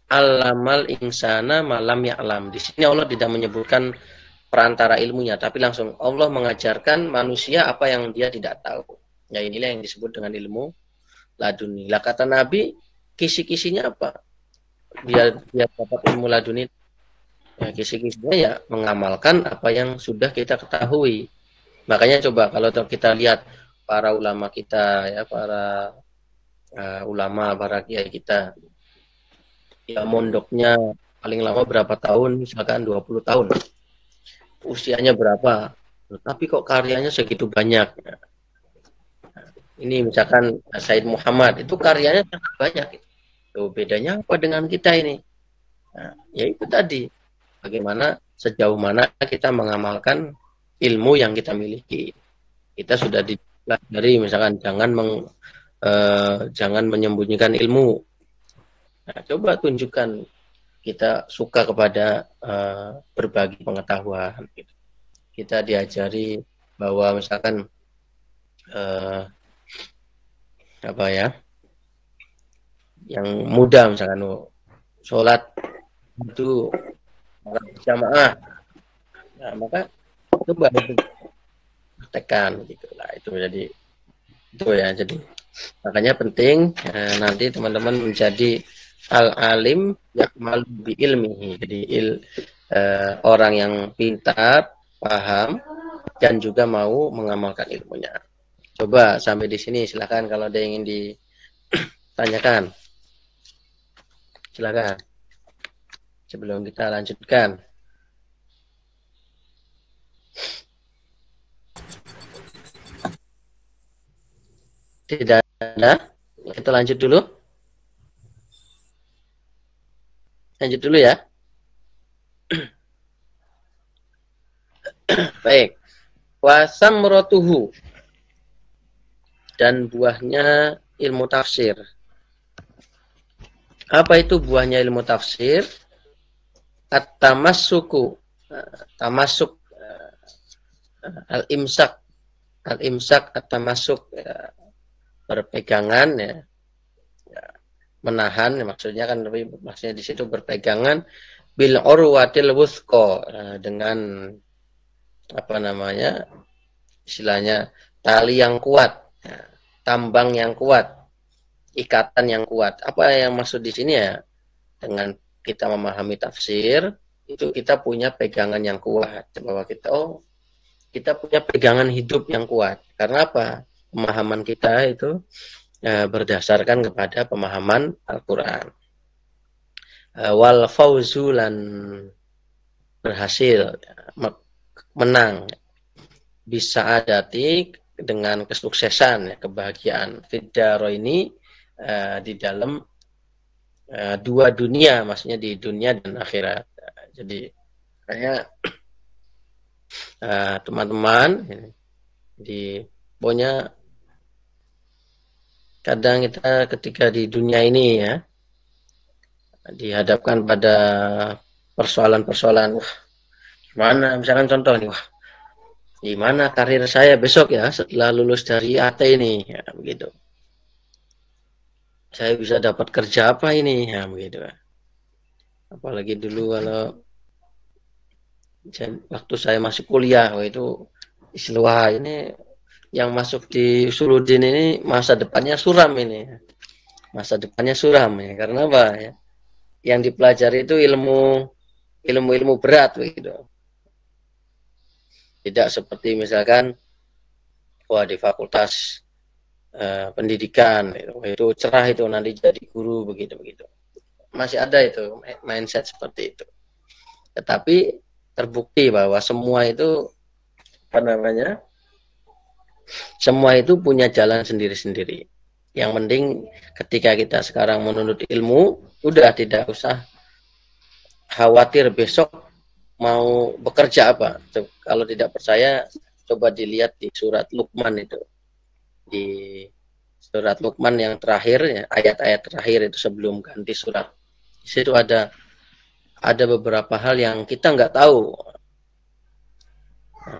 alamal insana malam ya'lam. Di sini Allah tidak menyebutkan perantara ilmunya, tapi langsung Allah mengajarkan manusia apa yang dia tidak tahu. Ya, inilah yang disebut dengan ilmu laduni. Lah kata Nabi, kisi-kisinya apa? Dia dapat ilmu laduni. Ya, kisi-kisinya ya mengamalkan apa yang sudah kita ketahui. Makanya coba kalau kita lihat para ulama kita, ya, para ulama, para kiai kita, ya mondoknya paling lama berapa tahun, misalkan 20 tahun. Usianya berapa? Tapi kok karyanya segitu banyak. Ini misalkan Said Muhammad, itu karyanya sangat banyak. Tuh, bedanya apa dengan kita ini? Nah, ya itu tadi, bagaimana sejauh mana kita mengamalkan ilmu yang kita miliki. Kita sudah dipelajari, misalkan jangan menyembunyikan ilmu. Nah, coba tunjukkan kita suka kepada berbagi pengetahuan. Kita diajari bahwa misalkan apa ya, yang muda misalkan sholat itu berjamaah, nah maka coba tekan gitu lah, itu jadi itu ya. Jadi makanya penting nanti teman-teman menjadi al-alim yakmal bi ilmihi, jadi orang yang pintar, paham, dan juga mau mengamalkan ilmunya. Coba sampai di sini, silakan kalau ada yang ingin ditanyakan. Silakan. Sebelum kita lanjutkan. Tidak ada? Kita lanjut dulu. Lanjut dulu ya. Baik. Wasamrotuhu, dan buahnya ilmu tafsir. Apa itu buahnya ilmu tafsir? At-tamassuku, tamasuk, al-imsak, at-tamassuk, berpegangan, ya, menahan, maksudnya kan, maksudnya di situ berpegangan bil urwatil wuthqa, dengan apa namanya, istilahnya tali yang kuat, tambang yang kuat, ikatan yang kuat. Apa yang maksud di sini ya? Dengan kita memahami tafsir, itu kita punya pegangan yang kuat, bahwa kita punya pegangan hidup yang kuat. Karena apa? Pemahaman kita itu berdasarkan kepada pemahaman Al-Quran. Wal fauzulan, berhasil, menang, bisa adatik, dengan kesuksesan, kebahagiaan fidaro ini, di dalam dua dunia, maksudnya di dunia dan akhirat. Jadi kayak teman-teman pokoknya kadang kita ketika di dunia ini ya dihadapkan pada persoalan-persoalan, gimana misalkan contoh nih, gimana karir saya besok ya setelah lulus dari AT ini, ya begitu. Saya bisa dapat kerja apa ini, ya begitu. Apalagi dulu kalau waktu saya masih kuliah, itu istilah ini yang masuk di Usuluddin ini masa depannya suram ini. Masa depannya suram ya, karena apa ya? Yang dipelajari itu ilmu berat begitu. Tidak seperti misalkan di fakultas pendidikan itu cerah, itu nanti jadi guru begitu. Masih ada itu mindset seperti itu. Tetapi terbukti bahwa semua itu semua itu punya jalan sendiri-sendiri. Yang penting ketika kita sekarang menuntut ilmu, udah tidak usah khawatir besok mau bekerja apa. Kalau tidak percaya, coba dilihat di surat Luqman itu. Di surat Luqman yang terakhir, ya, ayat-ayat terakhir itu sebelum ganti surat. Di situ ada beberapa hal yang kita nggak tahu.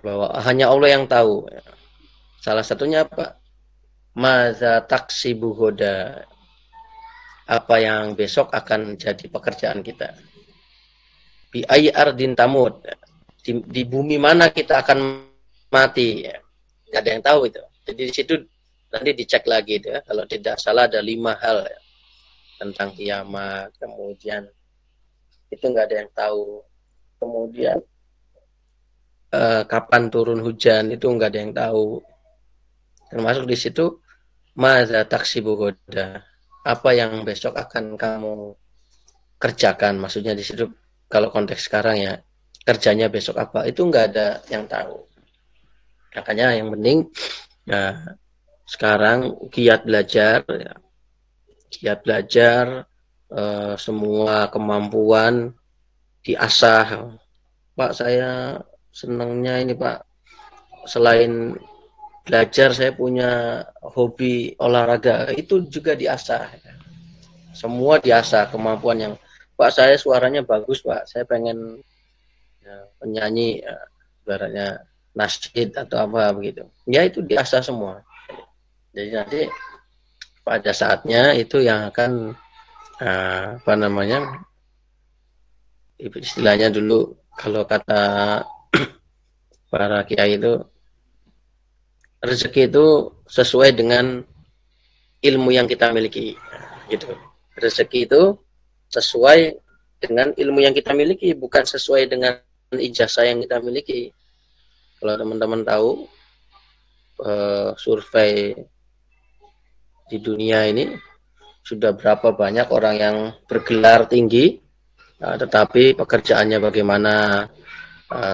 bahwa hanya Allah yang tahu. Salah satunya apa? Maza taksibu ghoda, apa yang besok akan jadi pekerjaan kita. Bi ayyi ardin tamut, di bumi mana kita akan mati. Nggak ada yang tahu itu. Jadi di situ nanti dicek lagi itu ya. Kalau tidak salah ada 5 hal ya, tentang kiamat. Kemudian itu nggak ada yang tahu. Kemudian kapan turun hujan itu nggak ada yang tahu. Termasuk di situ maza taksibu ghoda, apa yang besok akan kamu kerjakan. Maksudnya di situ kalau konteks sekarang ya, kerjanya besok apa, itu nggak ada yang tahu. Makanya yang penting sekarang giat belajar ya. Giat belajar, semua kemampuan diasah. Pak, saya senangnya ini Pak, selain belajar saya punya hobi olahraga, itu juga diasah. Semua diasah kemampuan yang, Pak saya suaranya bagus Pak, saya pengen penyanyi ibaratnya nasyid atau apa begitu. Ya itu diasah semua. Jadi nanti pada saatnya itu yang akan apa namanya, istilahnya dulu kalau kata para kiai itu, rezeki itu sesuai dengan ilmu yang kita miliki, gitu. Rezeki itu sesuai dengan ilmu yang kita miliki, bukan sesuai dengan ijazah yang kita miliki. Kalau teman-teman tahu, survei di dunia ini sudah berapa banyak orang yang bergelar tinggi, tetapi pekerjaannya bagaimana,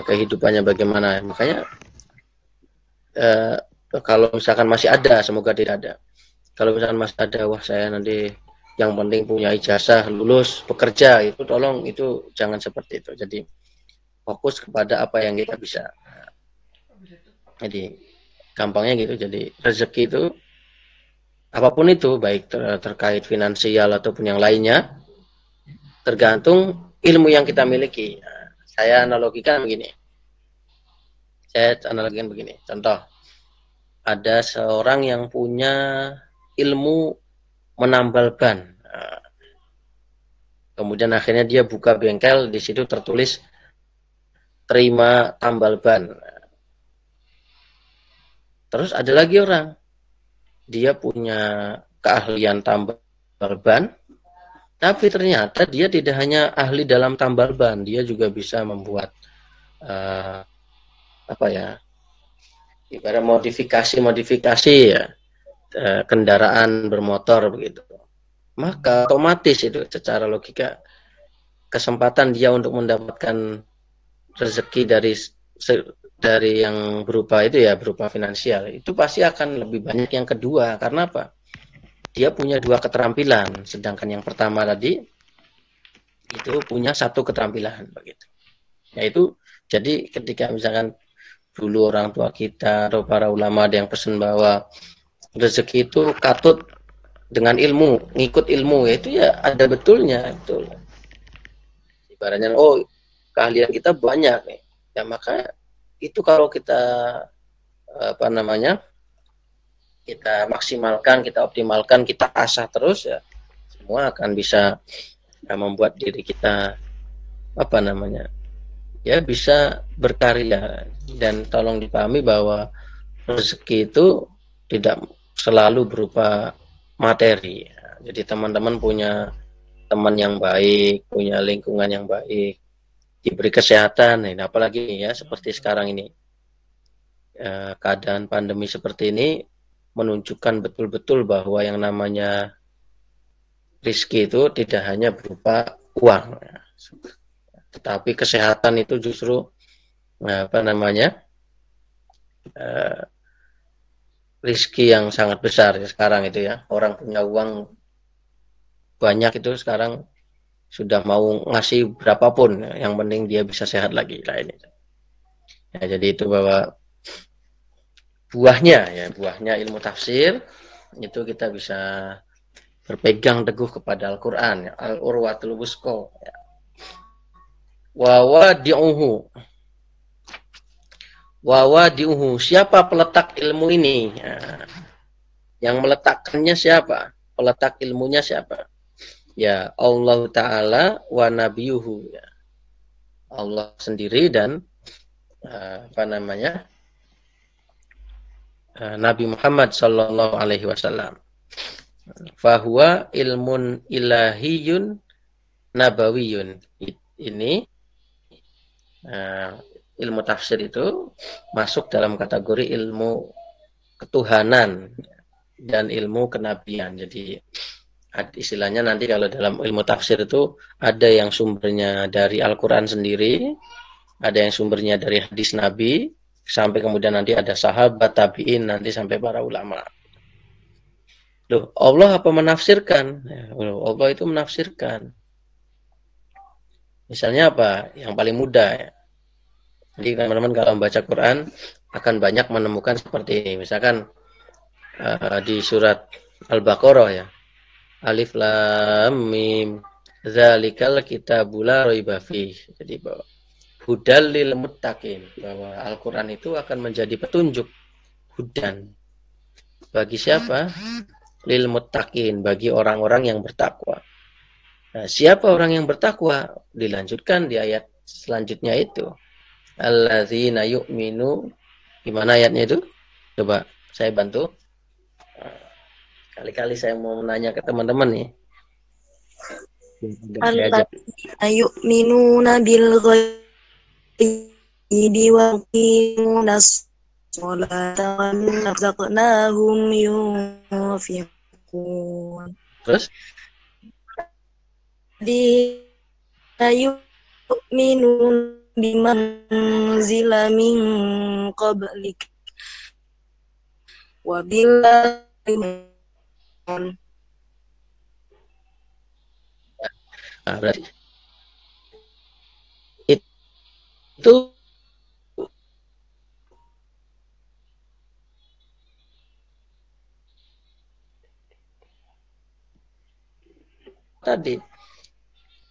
kehidupannya bagaimana. Makanya kalau misalkan masih ada, semoga tidak ada. Kalau misalkan masih ada, wah saya nanti yang penting punya ijazah, lulus, bekerja, itu tolong itu jangan seperti itu. Jadi fokus kepada apa yang kita bisa. Jadi gampangnya gitu. Jadi rezeki itu apapun itu, baik terkait finansial ataupun yang lainnya, tergantung ilmu yang kita miliki. Saya analogikan begini. Contoh, ada seorang yang punya ilmu menambal ban. Kemudian akhirnya dia buka bengkel, di situ tertulis terima tambal ban. Terus ada lagi orang, dia punya keahlian tambal ban, tapi ternyata dia tidak hanya ahli dalam tambal ban, dia juga bisa membuat ibarat modifikasi ya, kendaraan bermotor begitu. Maka otomatis itu secara logika kesempatan dia untuk mendapatkan rezeki dari yang berupa itu ya, berupa finansial, itu pasti akan lebih banyak yang kedua. Karena apa? Dia punya 2 keterampilan, sedangkan yang pertama tadi itu punya 1 keterampilan begitu. Yaitu jadi ketika misalkan dulu orang tua kita atau para ulama ada yang pesan bahwa rezeki itu katut dengan ilmu, ngikut ilmu, yaitu ya ada betulnya, betul. Ibaratnya keahlian kita banyak nih. Ya maka itu kalau kita kita maksimalkan, kita optimalkan, kita asah terus ya, semua akan bisa membuat diri kita bisa berkarya. Dan tolong dipahami bahwa rezeki itu tidak selalu berupa materi. Jadi teman-teman punya teman yang baik, punya lingkungan yang baik, diberi kesehatan, apalagi ya seperti sekarang ini, keadaan pandemi seperti ini menunjukkan betul-betul bahwa yang namanya rezeki itu tidak hanya berupa uang, tetapi kesehatan itu justru rezeki yang sangat besar ya sekarang itu ya. Orang punya uang banyak itu sekarang sudah mau ngasih berapapun, yang penting dia bisa sehat lagi lah ini. Ya, jadi itu bahwa buahnya ilmu tafsir itu kita bisa berpegang teguh kepada Al-Qur'an, ya. Al-urwatul wusqa, ya. Wa wadi'uhu, Wa wadi'uhu, siapa peletak ilmu ini? Nah, yang meletakkannya siapa? Peletak ilmunya siapa? Ya Allah Ta'ala wa nabiyuhu. Ya, Allah sendiri dan Nabi Muhammad Sallallahu Alaihi Wasallam. Fahuwa ilmun ilahiyun nabawiyun. Ini ilmu tafsir itu masuk dalam kategori ilmu ketuhanan dan ilmu kenabian. Jadi istilahnya nanti kalau dalam ilmu tafsir itu ada yang sumbernya dari Al-Quran sendiri, ada yang sumbernya dari hadis Nabi, sampai kemudian nanti ada sahabat, tabi'in, nanti sampai para ulama. Loh, Allah apa menafsirkan? Allah itu menafsirkan. Misalnya apa? Yang paling mudah ya. Jadi teman-teman kalau membaca Quran akan banyak menemukan seperti ini. Misalkan di surat Al-Baqarah ya. Alif lam mim dzalikal kitabul la raiba fih. Jadi bahwa hudal lil muttaqin, bahwa Al-Qur'an itu akan menjadi petunjuk, hudan. Bagi siapa? Lil muttaqin, bagi orang-orang yang bertakwa. Nah, siapa orang yang bertakwa? Dilanjutkan di ayat selanjutnya itu. Alladzina yu'minu. Gimana ayatnya itu? Coba saya bantu. Kali-kali saya mau menanya ke teman-teman nih. Alladzina yu'minuna bil ghaibi wa yuqimunas sholata wa mimma razaqnahum yunfiqun. Terus? Yu'minuna biman zila min qablik wa billahi. Nah, berarti itu tadi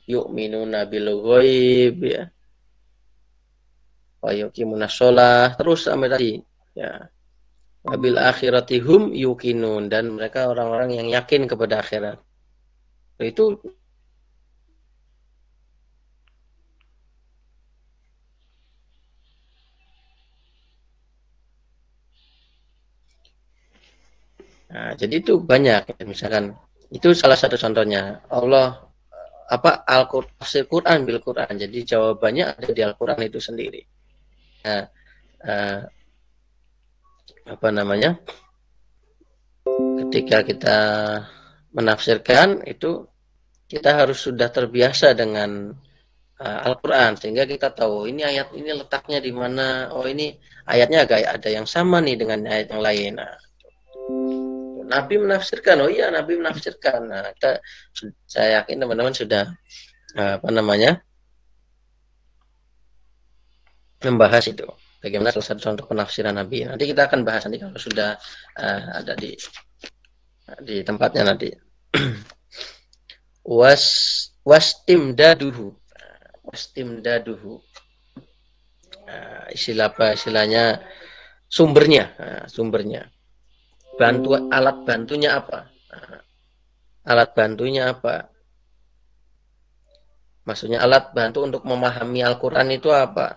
yu'minuna bil ghaib ya, wa yuqimunas shalah, terus sampai tadi ya, wabil akhirati hum yuqinun, dan mereka orang-orang yang yakin kepada akhirat. Itu nah, jadi itu banyak, misalkan itu salah satu contohnya. Allah apa Al-Quran bil Quran. Jadi jawabannya ada di Al-Quran itu sendiri. Nah, apa namanya? Ketika kita menafsirkan itu, kita harus sudah terbiasa dengan Al-Quran sehingga kita tahu ini ayat ini letaknya di mana. Oh, ini ayatnya agak ada yang sama nih dengan ayat yang lain. Nah, Nabi menafsirkan, oh iya Nabi menafsirkan. Nah, saya yakin teman-teman sudah apa namanya membahas itu. Bagaimana salah satu contoh penafsiran Nabi. Nanti kita akan bahas nanti kalau sudah ada di tempatnya nanti. Wastimdaduhu. Wastimdaduhu. Istilah apa? Istilahnya sumbernya. Sumbernya. Alat bantunya apa? Alat bantunya apa? Maksudnya alat bantu untuk memahami Al-Quran itu apa?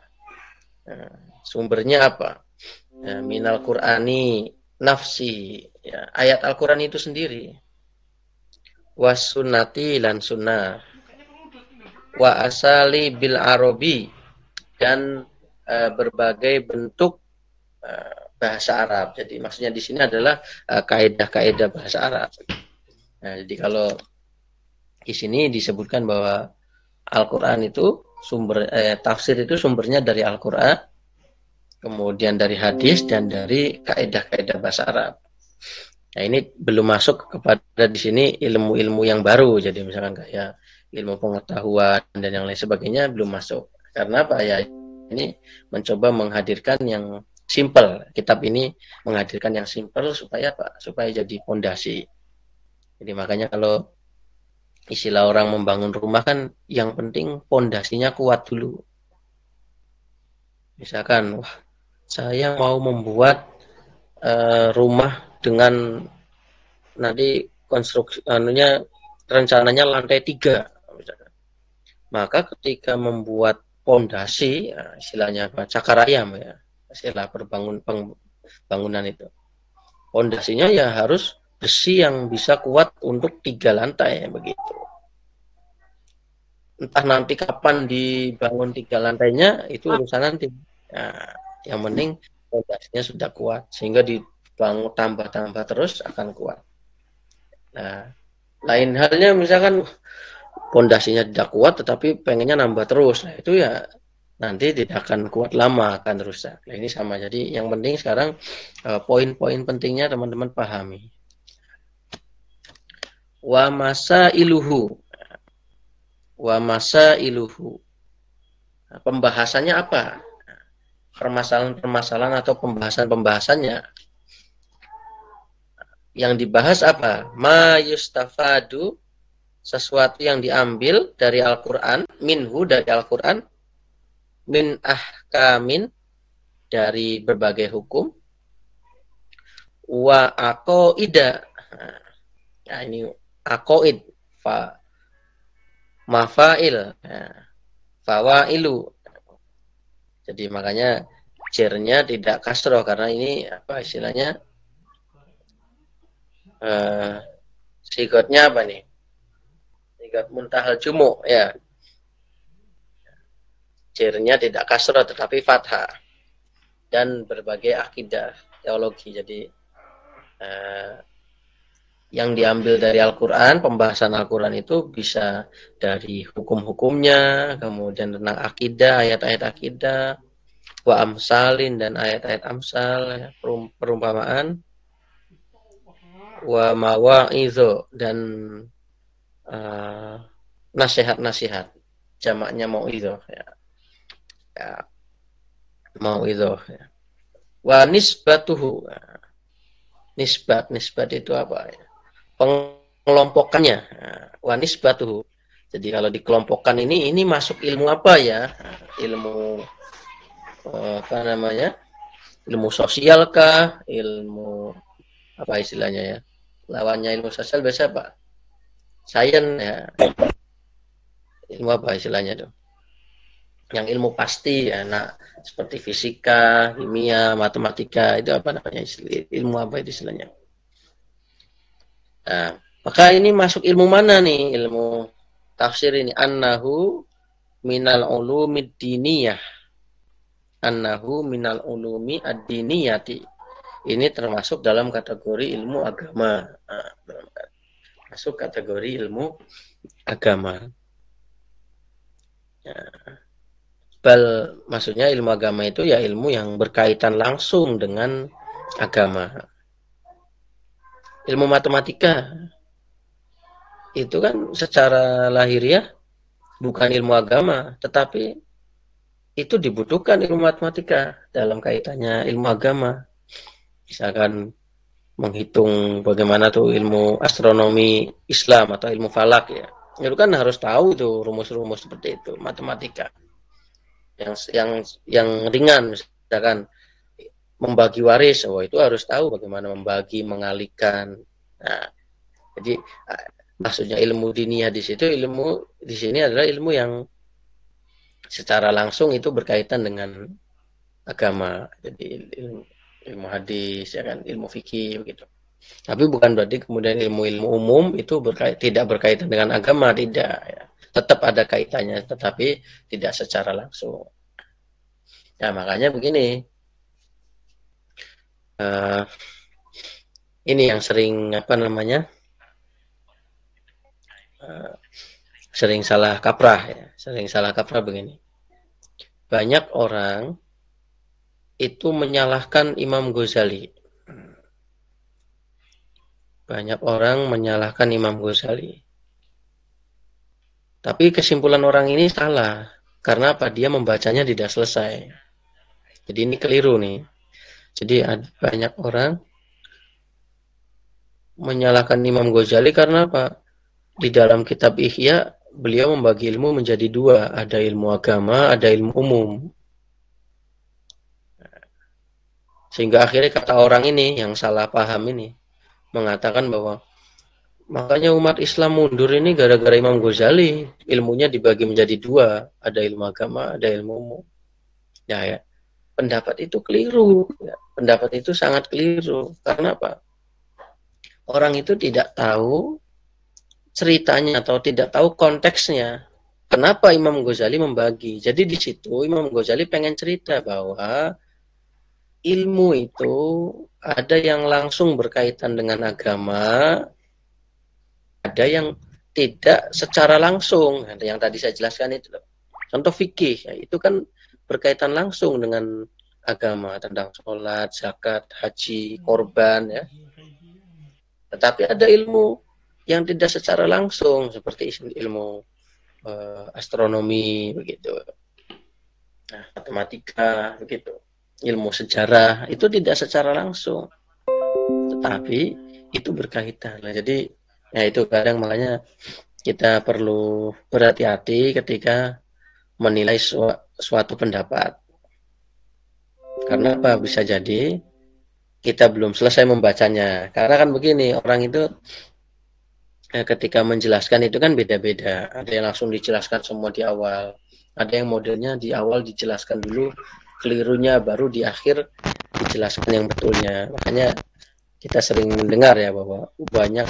Sumbernya apa? Minal Qur'ani nafsi. Ya, ayat Al-Quran itu sendiri. Wasunnati lan sunnah. Wa asali bil arabi, dan berbagai bentuk bahasa Arab. Jadi maksudnya di sini adalah kaidah-kaidah bahasa Arab. Nah, jadi kalau di sini disebutkan bahwa Al-Quran itu tafsir itu sumbernya dari Al-Quran, kemudian dari hadis dan dari kaidah-kaidah bahasa Arab. Nah, ini belum masuk kepada di sini ilmu-ilmu yang baru. Jadi misalkan kayak ilmu pengetahuan dan yang lain sebagainya belum masuk. Karena apa ya? Ini mencoba menghadirkan yang simple. Kitab ini menghadirkan yang simple supaya apa? Supaya jadi fondasi. Jadi makanya kalau istilah orang membangun rumah kan yang penting fondasinya kuat dulu. Misalkan saya mau membuat rumah dengan nanti konstruksi rencananya lantai 3, maka ketika membuat pondasi, istilahnya cakar ayam ya, istilah bangunan itu, pondasinya ya harus besi yang bisa kuat untuk 3 lantai begitu. Entah nanti kapan dibangun 3 lantainya itu urusan nanti. Nah, yang penting pondasinya sudah kuat sehingga dibangun tambah terus akan kuat. Nah, lain halnya misalkan pondasinya tidak kuat tetapi pengennya nambah terus, nah itu ya nanti tidak akan kuat lama, akan rusak. Nah, ini sama. Jadi yang penting sekarang poin-poin pentingnya teman-teman pahami. Wa masailuhu. Nah, pembahasannya apa? Permasalahan-permasalahan atau pembahasan-pembahasannya. Yang dibahas apa? Ma yustafadu, sesuatu yang diambil dari Al-Quran, minhu, dari Al-Quran, min ahkamin, dari berbagai hukum, wa aqoida. Nah, ini aqoid, mafail, fawailu. Jadi makanya jernya tidak kasroh karena ini apa istilahnya, sigotnya apa nih? Sigot muntahal jumu ya. Jernya tidak kasroh tetapi fathah, dan berbagai akidah teologi. Jadi yang diambil dari Al-Quran, pembahasan Al-Quran itu bisa dari hukum-hukumnya, kemudian tentang akidah, ayat-ayat akidah, wa amsalin, dan ayat-ayat amsal, ya, perumpamaan, wa mawa'idho, dan nasihat-nasihat, jamaknya mau'idho, ya. Mau'idho, ya. Wa nisbatuhu, nisbat itu apa ya? Pengelompokannya, wa nisbatuhu. Jadi kalau dikelompokkan ini masuk ilmu apa ya? Ilmu apa namanya? Ilmu sosial kah? Ilmu apa istilahnya ya? Lawannya ilmu sosial biasa apa? Sains ya. Ilmu apa istilahnya tuh? Yang ilmu pasti ya, nah seperti fisika, kimia, matematika, itu apa namanya? Ilmu apa itu istilahnya? Nah, maka ini masuk ilmu mana nih? Ilmu tafsir ini. Annahu minal ulumid diniyah. Annahu minal ulumi ad-diniyati. Ini termasuk dalam kategori ilmu agama. Nah, masuk kategori ilmu agama. Ya. Maksudnya ilmu agama itu ya ilmu yang berkaitan langsung dengan agama. Ilmu matematika itu kan secara lahiriah bukan ilmu agama, tetapi itu dibutuhkan ilmu matematika dalam kaitannya ilmu agama. Misalkan menghitung bagaimana tuh ilmu astronomi Islam atau ilmu falak ya. Itu kan harus tahu itu rumus-rumus seperti itu, matematika. Yang ringan misalkan membagi waris, itu harus tahu bagaimana membagi, mengalihkan. Nah, jadi maksudnya ilmu diniyah di situ, ilmu di sini adalah ilmu yang secara langsung itu berkaitan dengan agama. Jadi ilmu hadis, ya kan, ilmu fikih begitu. Tapi bukan berarti kemudian ilmu-ilmu umum itu tidak berkaitan dengan agama, tidak. Ya. Tetap ada kaitannya, tetapi tidak secara langsung. Nah, makanya begini. Ini yang sering sering salah kaprah ya. Sering salah kaprah begini. Banyak orang itu menyalahkan Imam Ghazali. Banyak orang menyalahkan Imam Ghazali. Tapi kesimpulan orang ini salah. Karena apa? Dia membacanya tidak selesai. Jadi ini keliru nih. Jadi banyak orang menyalahkan Imam Ghazali karena apa? Di dalam kitab Ihya, beliau membagi ilmu menjadi 2. Ada ilmu agama, ada ilmu umum. Sehingga akhirnya kata orang ini yang salah paham ini mengatakan bahwa makanya umat Islam mundur ini gara-gara Imam Ghazali, ilmunya dibagi menjadi dua, ada ilmu agama, ada ilmu umum. Ya, pendapat itu keliru. Ya, pendapat itu sangat keliru. Karena apa? Orang itu tidak tahu ceritanya atau tidak tahu konteksnya. Kenapa Imam Ghazali membagi? Jadi di situ Imam Ghazali pengen cerita bahwa ilmu itu ada yang langsung berkaitan dengan agama, ada yang tidak secara langsung. Ada yang tadi saya jelaskan itu. Contoh fikih, ya, itu kan berkaitan langsung dengan agama, tentang sholat, zakat, haji, korban, ya. Tetapi ada ilmu yang tidak secara langsung, seperti ilmu astronomi, begitu. Nah, matematika, begitu. Ilmu sejarah itu tidak secara langsung, tetapi itu berkaitan. Nah, jadi ya itu kadang makanya kita perlu berhati-hati ketika menilai suatu pendapat. Karena apa? Bisa jadi kita belum selesai membacanya. Karena kan begini, orang itu ketika menjelaskan itu kan beda-beda. Ada yang langsung dijelaskan semua di awal. Ada yang modelnya di awal dijelaskan dulu kelirunya, baru di akhir dijelaskan yang betulnya. Makanya kita sering mendengar ya bahwa banyak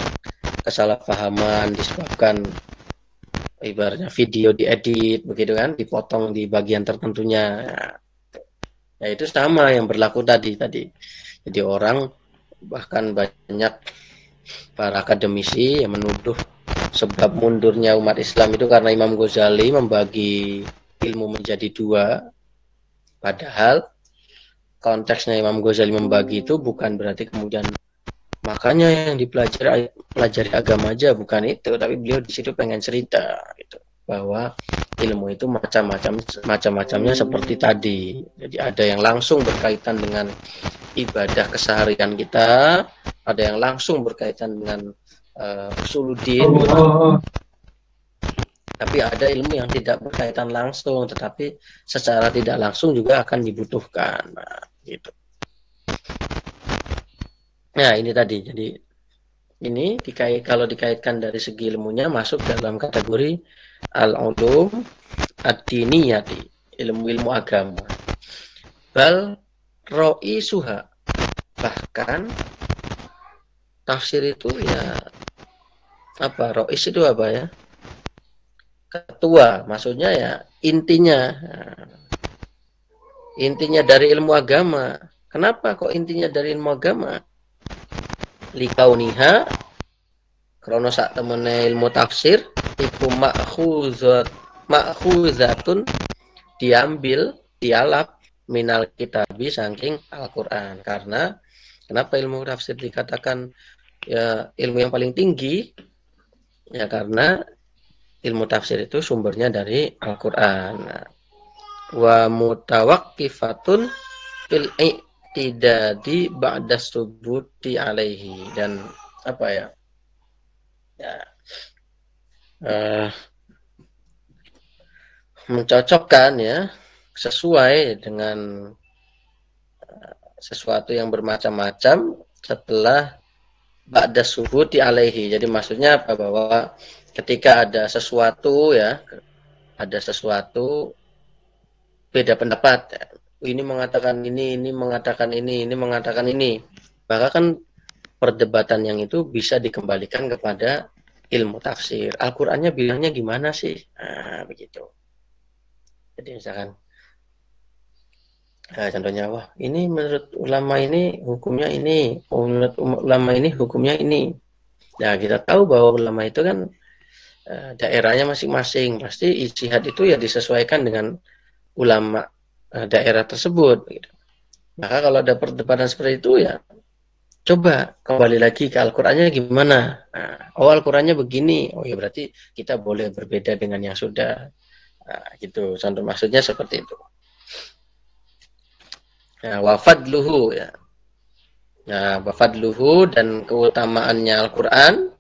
kesalahpahaman disebabkan ibaratnya video diedit begitu kan, dipotong di bagian tertentunya. Ya itu sama yang berlaku tadi. Jadi orang bahkan banyak para akademisi yang menuduh sebab mundurnya umat Islam itu karena Imam Ghazali membagi ilmu menjadi dua. Padahal konteksnya Imam Ghazali membagi itu bukan berarti kemudian makanya yang pelajari agama aja, bukan itu, tapi beliau di situ pengen cerita gitu bahwa ilmu itu macam-macamnya seperti tadi. Jadi ada yang langsung berkaitan dengan ibadah keseharian kita, ada yang langsung berkaitan dengan usuluddin, tapi ada ilmu yang tidak berkaitan langsung, tetapi secara tidak langsung juga akan dibutuhkan. Nah, gitu. Nah, ini tadi. Jadi ini kalau dikaitkan dari segi ilmunya masuk dalam kategori al-ulum ad-diniyati, ilmu-ilmu agama. Bal ro'i suha. Bahkan tafsir itu ya apa? Ro'is itu apa ya? Ketua, maksudnya ya intinya. Intinya dari ilmu agama. Kenapa kok intinya dari ilmu agama? Likauniha krono sak temene ilmu tafsir iku ma'khuzatun dialap minal kitabi saking Al-Qur'an. Karena kenapa ilmu tafsir dikatakan ya ilmu yang paling tinggi? Ya karena ilmu tafsir itu sumbernya dari Al-Qur'an. Wa mutawaqqifatun fil i'tidadi ba'da subuti alaihi, dan apa ya? Mencocokkan ya sesuai dengan sesuatu yang bermacam-macam setelah ba'da subuti alaihi. Jadi maksudnya apa? Bahwa ketika ada sesuatu ya, ada sesuatu beda pendapat, ini mengatakan ini mengatakan ini mengatakan ini, maka kan perdebatan yang itu bisa dikembalikan kepada ilmu tafsir. Al-Qur'annya bilangnya gimana sih? Nah, begitu. Jadi misalkan contohnya, wah ini menurut ulama ini hukumnya ini, menurut ulama ini hukumnya ini. Nah, kita tahu bahwa ulama itu kan daerahnya masing-masing, pasti ijtihad itu ya disesuaikan dengan ulama daerah tersebut. Maka kalau ada perdebatan seperti itu ya coba kembali lagi ke Al-Qur'annya gimana. Nah, oh Al-Qur'annya begini, oh ya berarti kita boleh berbeda dengan yang sudah. Nah, gitu. Contoh maksudnya seperti itu. Nah, wafadluhu ya. Nah, wafadluhu dan keutamaannya Al-Qur'an,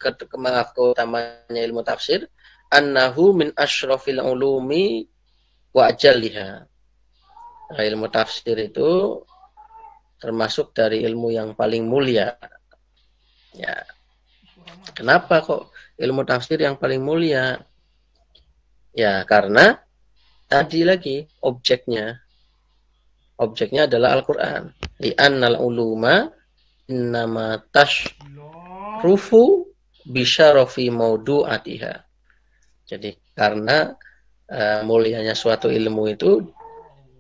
keutamaannya ilmu tafsir, annahu min asyrafil ulumi wa ajalliha. Nah, ilmu tafsir itu termasuk dari ilmu yang paling mulia. Ya. Kenapa kok ilmu tafsir yang paling mulia? Ya, karena tadi lagi objeknya adalah Al-Qur'an. Li'annal uluma innama tashrufu bisyarafi maudu'atiha. Jadi karena mulianya suatu ilmu itu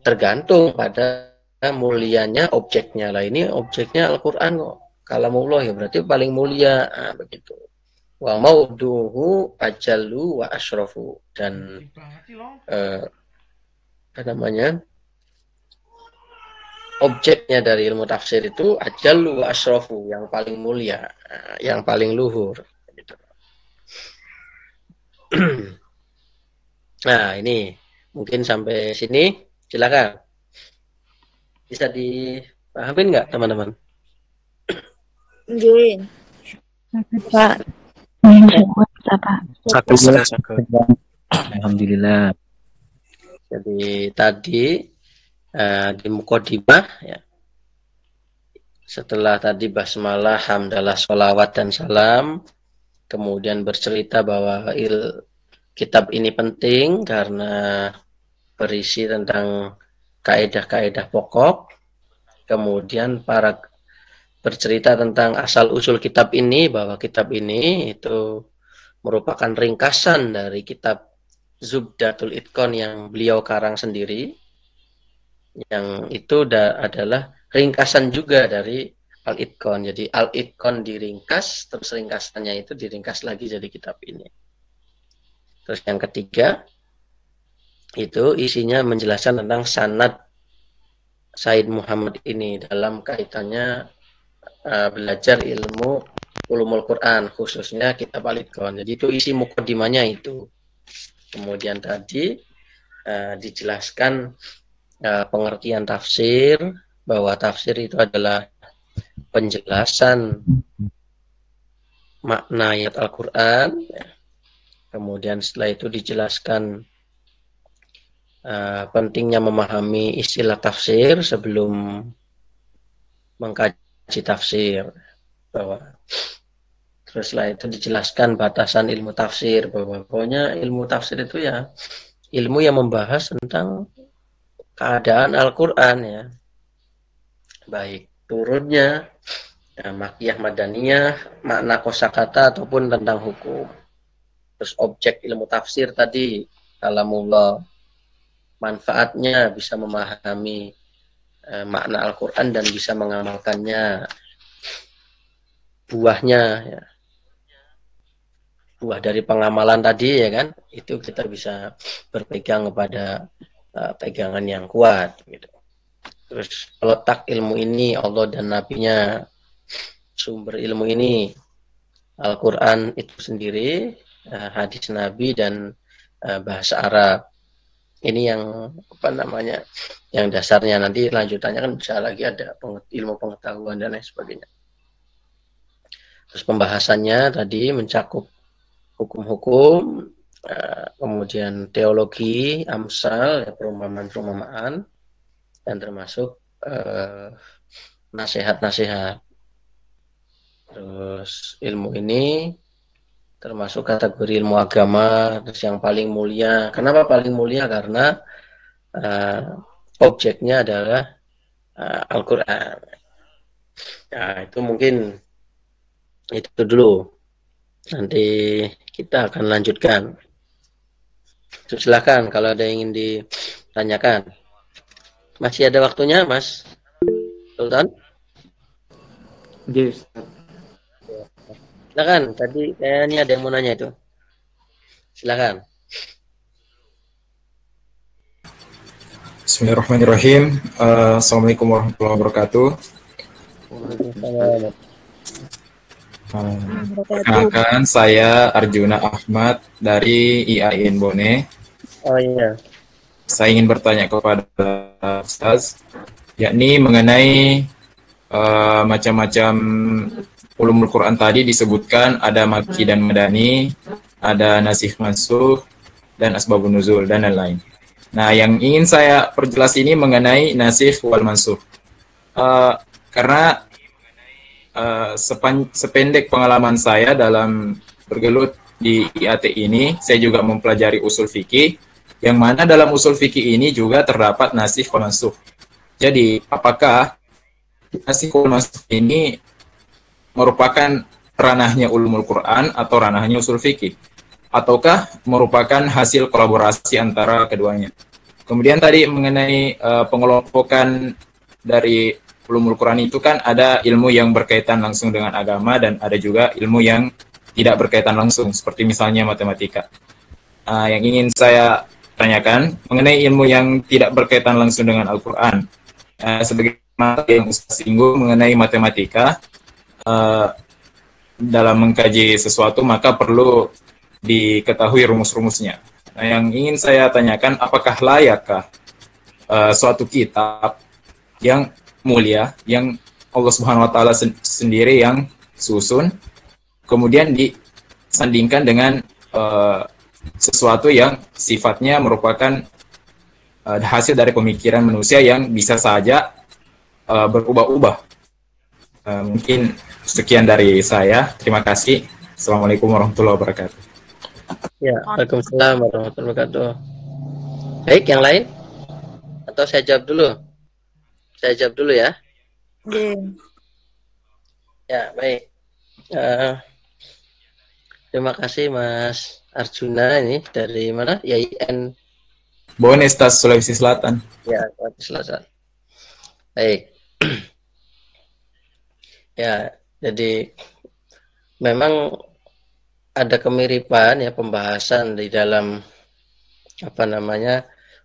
tergantung pada mulianya objeknya. Lah ini objeknya Al-Qur'an kok. Kalamullah ya berarti paling mulia. Nah, begitu. Wa mauduhu ajallu wa asyrafu, dan apa namanya? Objeknya dari ilmu tafsir itu ajallu wa asyrafu, yang paling mulia, yang paling luhur gitu. Nah, ini mungkin sampai sini, silakan. Bisa dipahamin nggak, teman-teman? Nggih. Pak. Alhamdulillah. Jadi tadi di muqaddimah ya, setelah tadi basmalah, hamdalah, sholawat dan salam, kemudian bercerita bahwa kitab ini penting karena berisi tentang kaedah-kaedah pokok. Kemudian bercerita tentang asal-usul kitab ini, bahwa kitab ini itu merupakan ringkasan dari kitab Zubdatul Itqan yang beliau karang sendiri, yang itu adalah ringkasan juga dari Al-Itqan. Jadi Al-Itqan diringkas, terus ringkasannya itu diringkas lagi jadi kitab ini. Terus yang ketiga, itu isinya menjelaskan tentang sanad Said Muhammad ini dalam kaitannya belajar ilmu ulumul Quran, khususnya kitab Al-Itqan. Jadi itu isi muqaddimahnya itu. Kemudian tadi dijelaskan pengertian tafsir, bahwa tafsir itu adalah penjelasan makna ayat Al-Quran. Kemudian setelah itu dijelaskan pentingnya memahami istilah tafsir sebelum mengkaji tafsir, bahwa terus setelah itu dijelaskan batasan ilmu tafsir, bahwa pokoknya ilmu tafsir itu ya ilmu yang membahas tentang keadaan Al-Quran ya, baik turunnya, makiyah madaniyah, makna kosakata ataupun tentang hukum. Terus objek ilmu tafsir tadi kalamullah, manfaatnya bisa memahami makna Al-Quran dan bisa mengamalkannya. Buahnya ya, buah dari pengamalan tadi ya kan, itu kita bisa berpegang kepada pegangan yang kuat gitu. Terus letak ilmu ini Allah dan nabinya, sumber ilmu ini Al-Quran itu sendiri, hadis Nabi, dan bahasa Arab. Ini yang apa namanya, yang dasarnya. Nanti lanjutannya kan bisa lagi ada ilmu pengetahuan dan lain sebagainya. Terus pembahasannya tadi mencakup hukum-hukum, kemudian teologi, amsal, ya, perumpamaan-perumpamaan, dan termasuk nasihat-nasihat. Terus ilmu ini termasuk kategori ilmu agama, terus yang paling mulia. Kenapa paling mulia? Karena objeknya adalah Al-Quran. Nah, itu mungkin itu dulu. Nanti kita akan lanjutkan. Silakan kalau ada yang ingin ditanyakan. Masih ada waktunya, Mas Sultan? Yes. Silakan, tadi kayaknya ada yang mau nanya itu. Silakan. Bismillahirrahmanirrahim. Assalamualaikum warahmatullahi wabarakatuh. Perkenalkan, saya Arjuna Ahmad dari IAIN Bone. Oh iya. Saya ingin bertanya kepada Ustaz, yakni mengenai macam-macam ulumul Quran tadi disebutkan ada Makki dan Madani, ada Nasikh Mansukh, dan Asbabun Nuzul, dan lain-lain. Nah, yang ingin saya perjelas ini mengenai Nasikh wal Mansukh. Karena sependek pengalaman saya dalam bergelut di IAT ini, saya juga mempelajari usul fikih, yang mana dalam usul fikih ini juga terdapat nasikh wal mansukh. Jadi, apakah nasikh wal mansukh ini merupakan ranahnya ulumul Quran atau ranahnya usul fikih? Ataukah merupakan hasil kolaborasi antara keduanya? Kemudian tadi mengenai pengelompokan dari ulumul Quran itu kan ada ilmu yang berkaitan langsung dengan agama dan ada juga ilmu yang tidak berkaitan langsung, seperti misalnya matematika. Yang ingin saya tanyakan mengenai ilmu yang tidak berkaitan langsung dengan Al-Quran. Sebagaimana yang Ustaz singgung mengenai matematika, dalam mengkaji sesuatu maka perlu diketahui rumus-rumusnya. Nah, yang ingin saya tanyakan, apakah layakkah suatu kitab yang mulia, yang Allah Subhanahu wa taala sendiri yang susun, kemudian disandingkan dengan sesuatu yang sifatnya merupakan hasil dari pemikiran manusia yang bisa saja berubah-ubah. Mungkin sekian dari saya. Terima kasih. Assalamualaikum warahmatullahi wabarakatuh. Ya, waalaikumsalam warahmatullahi wabarakatuh. Baik, yang lain? Atau saya jawab dulu? Saya jawab dulu ya. Ya, baik. Terima kasih Mas Arjuna ini dari mana? YIN Bonestas, Sulawesi Selatan. Ya, Sulawesi Selatan. Baik. Ya, jadi memang ada kemiripan ya pembahasan di dalam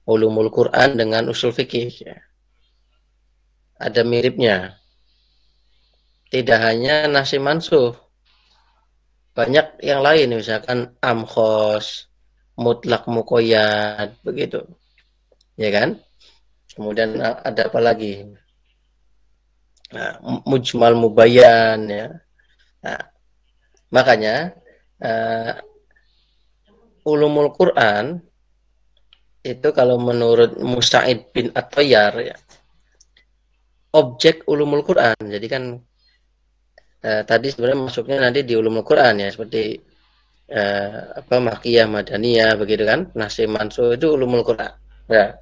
ulumul Quran dengan usul fikih ya. Ada miripnya. Tidak hanya nasikh mansuh. Banyak yang lain misalkan amkhos, mutlak muqayyad begitu. Ya kan? Kemudian ada apa lagi? Nah, mujmal mubayyan ya. Nah, makanya ulumul Quran itu kalau menurut Musa'id bin At-Tayyar ya, objek ulumul Quran. Jadi kan tadi sebenarnya masuknya nanti di ulumul Quran ya, seperti Makkiyah, Madaniyah begitu kan. Nasikh mansuh itu ulumul Quran. Ya.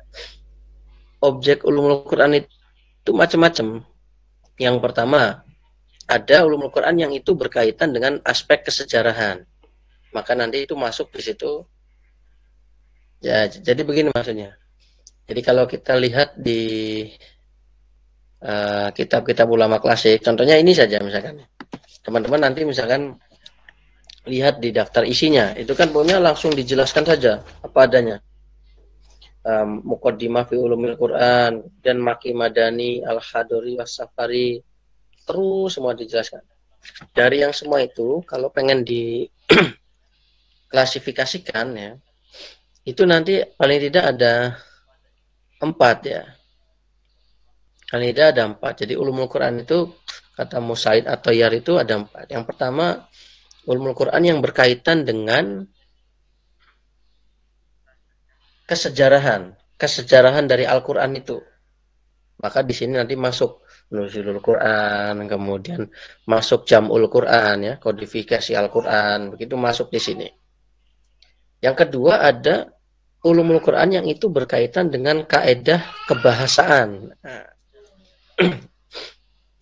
Objek ulumul Quran itu macam-macam. Yang pertama, ada ulumul Quran yang itu berkaitan dengan aspek kesejarahan. Maka nanti itu masuk di situ. Ya, jadi begini maksudnya. Jadi kalau kita lihat di kitab-kitab ulama klasik, contohnya ini saja misalkan. Teman-teman nanti misalkan lihat di daftar isinya, itu kan pokoknya langsung dijelaskan saja apa adanya. Muqaddimah fi ulumil Quran dan Maki Madani, Al-Hadori, Was-Safari, terus semua dijelaskan. Dari yang semua itu, kalau pengen diklasifikasikan ya, itu nanti paling tidak ada 4 ya. Paling tidak ada 4. Jadi ulumul Quran itu kata Musa'id atau Yar itu ada 4. Yang pertama, ulumul Quran yang berkaitan dengan kesejarahan dari Al-Quran itu. Maka di sini nanti masuk nuzulul Quran, kemudian masuk jam'ul Quran ya, kodifikasi Al-Quran, begitu masuk di sini. Yang kedua ada ulumul Quran yang itu berkaitan dengan kaedah kebahasaan.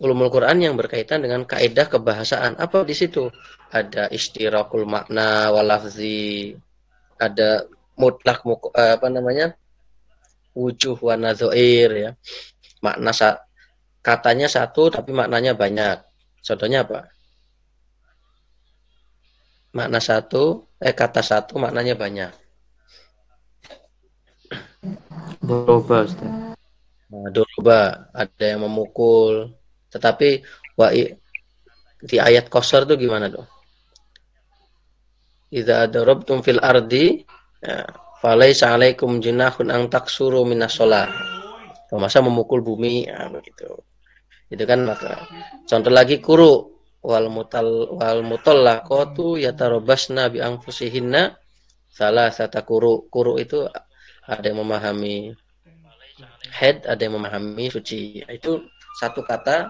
Ulumul Quran yang berkaitan dengan kaedah kebahasaan. Apa di situ? Ada istirakul makna walafzi, ada mutlak wujuh wa nadzair ya. Makna katanya satu tapi maknanya banyak. Contohnya apa? Kata satu maknanya banyak. Doroba, Ustaz. Nah, doroba, ada yang memukul. Tetapi di ayat Qausar itu gimana tuh? Idza darabtum fil ardi falaisa 'alaikum junahun an taksuru minas shalah. Masa memukul bumi ya, begitu. Itu kan maka. Contoh lagi kuru wal mutallaqatu yatarabasna bi anfusihinna salasata kuru. Kuru itu ada yang memahami haid, ada yang memahami suci. Itu satu kata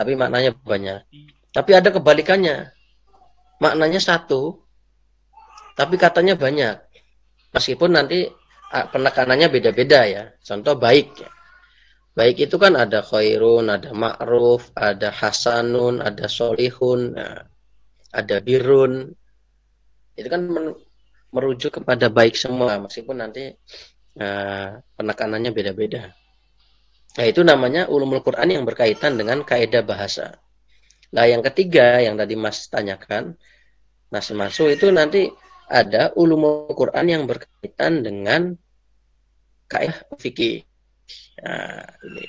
tapi maknanya banyak. Tapi ada kebalikannya, maknanya satu, tapi katanya banyak. Meskipun nanti penekanannya beda-beda ya. Contoh baik ya. Baik itu kan ada khairun, ada ma'ruf, ada hasanun, ada solihun, ada birun. Itu kan merujuk kepada baik semua, meskipun nanti penekanannya beda-beda. Nah, itu namanya ulumul Quran yang berkaitan dengan kaidah bahasa. Nah, yang ketiga yang tadi Mas tanyakan, Mas masuk itu nanti ada ulumul Quran yang berkaitan dengan kaidah fikih. Nah, ini.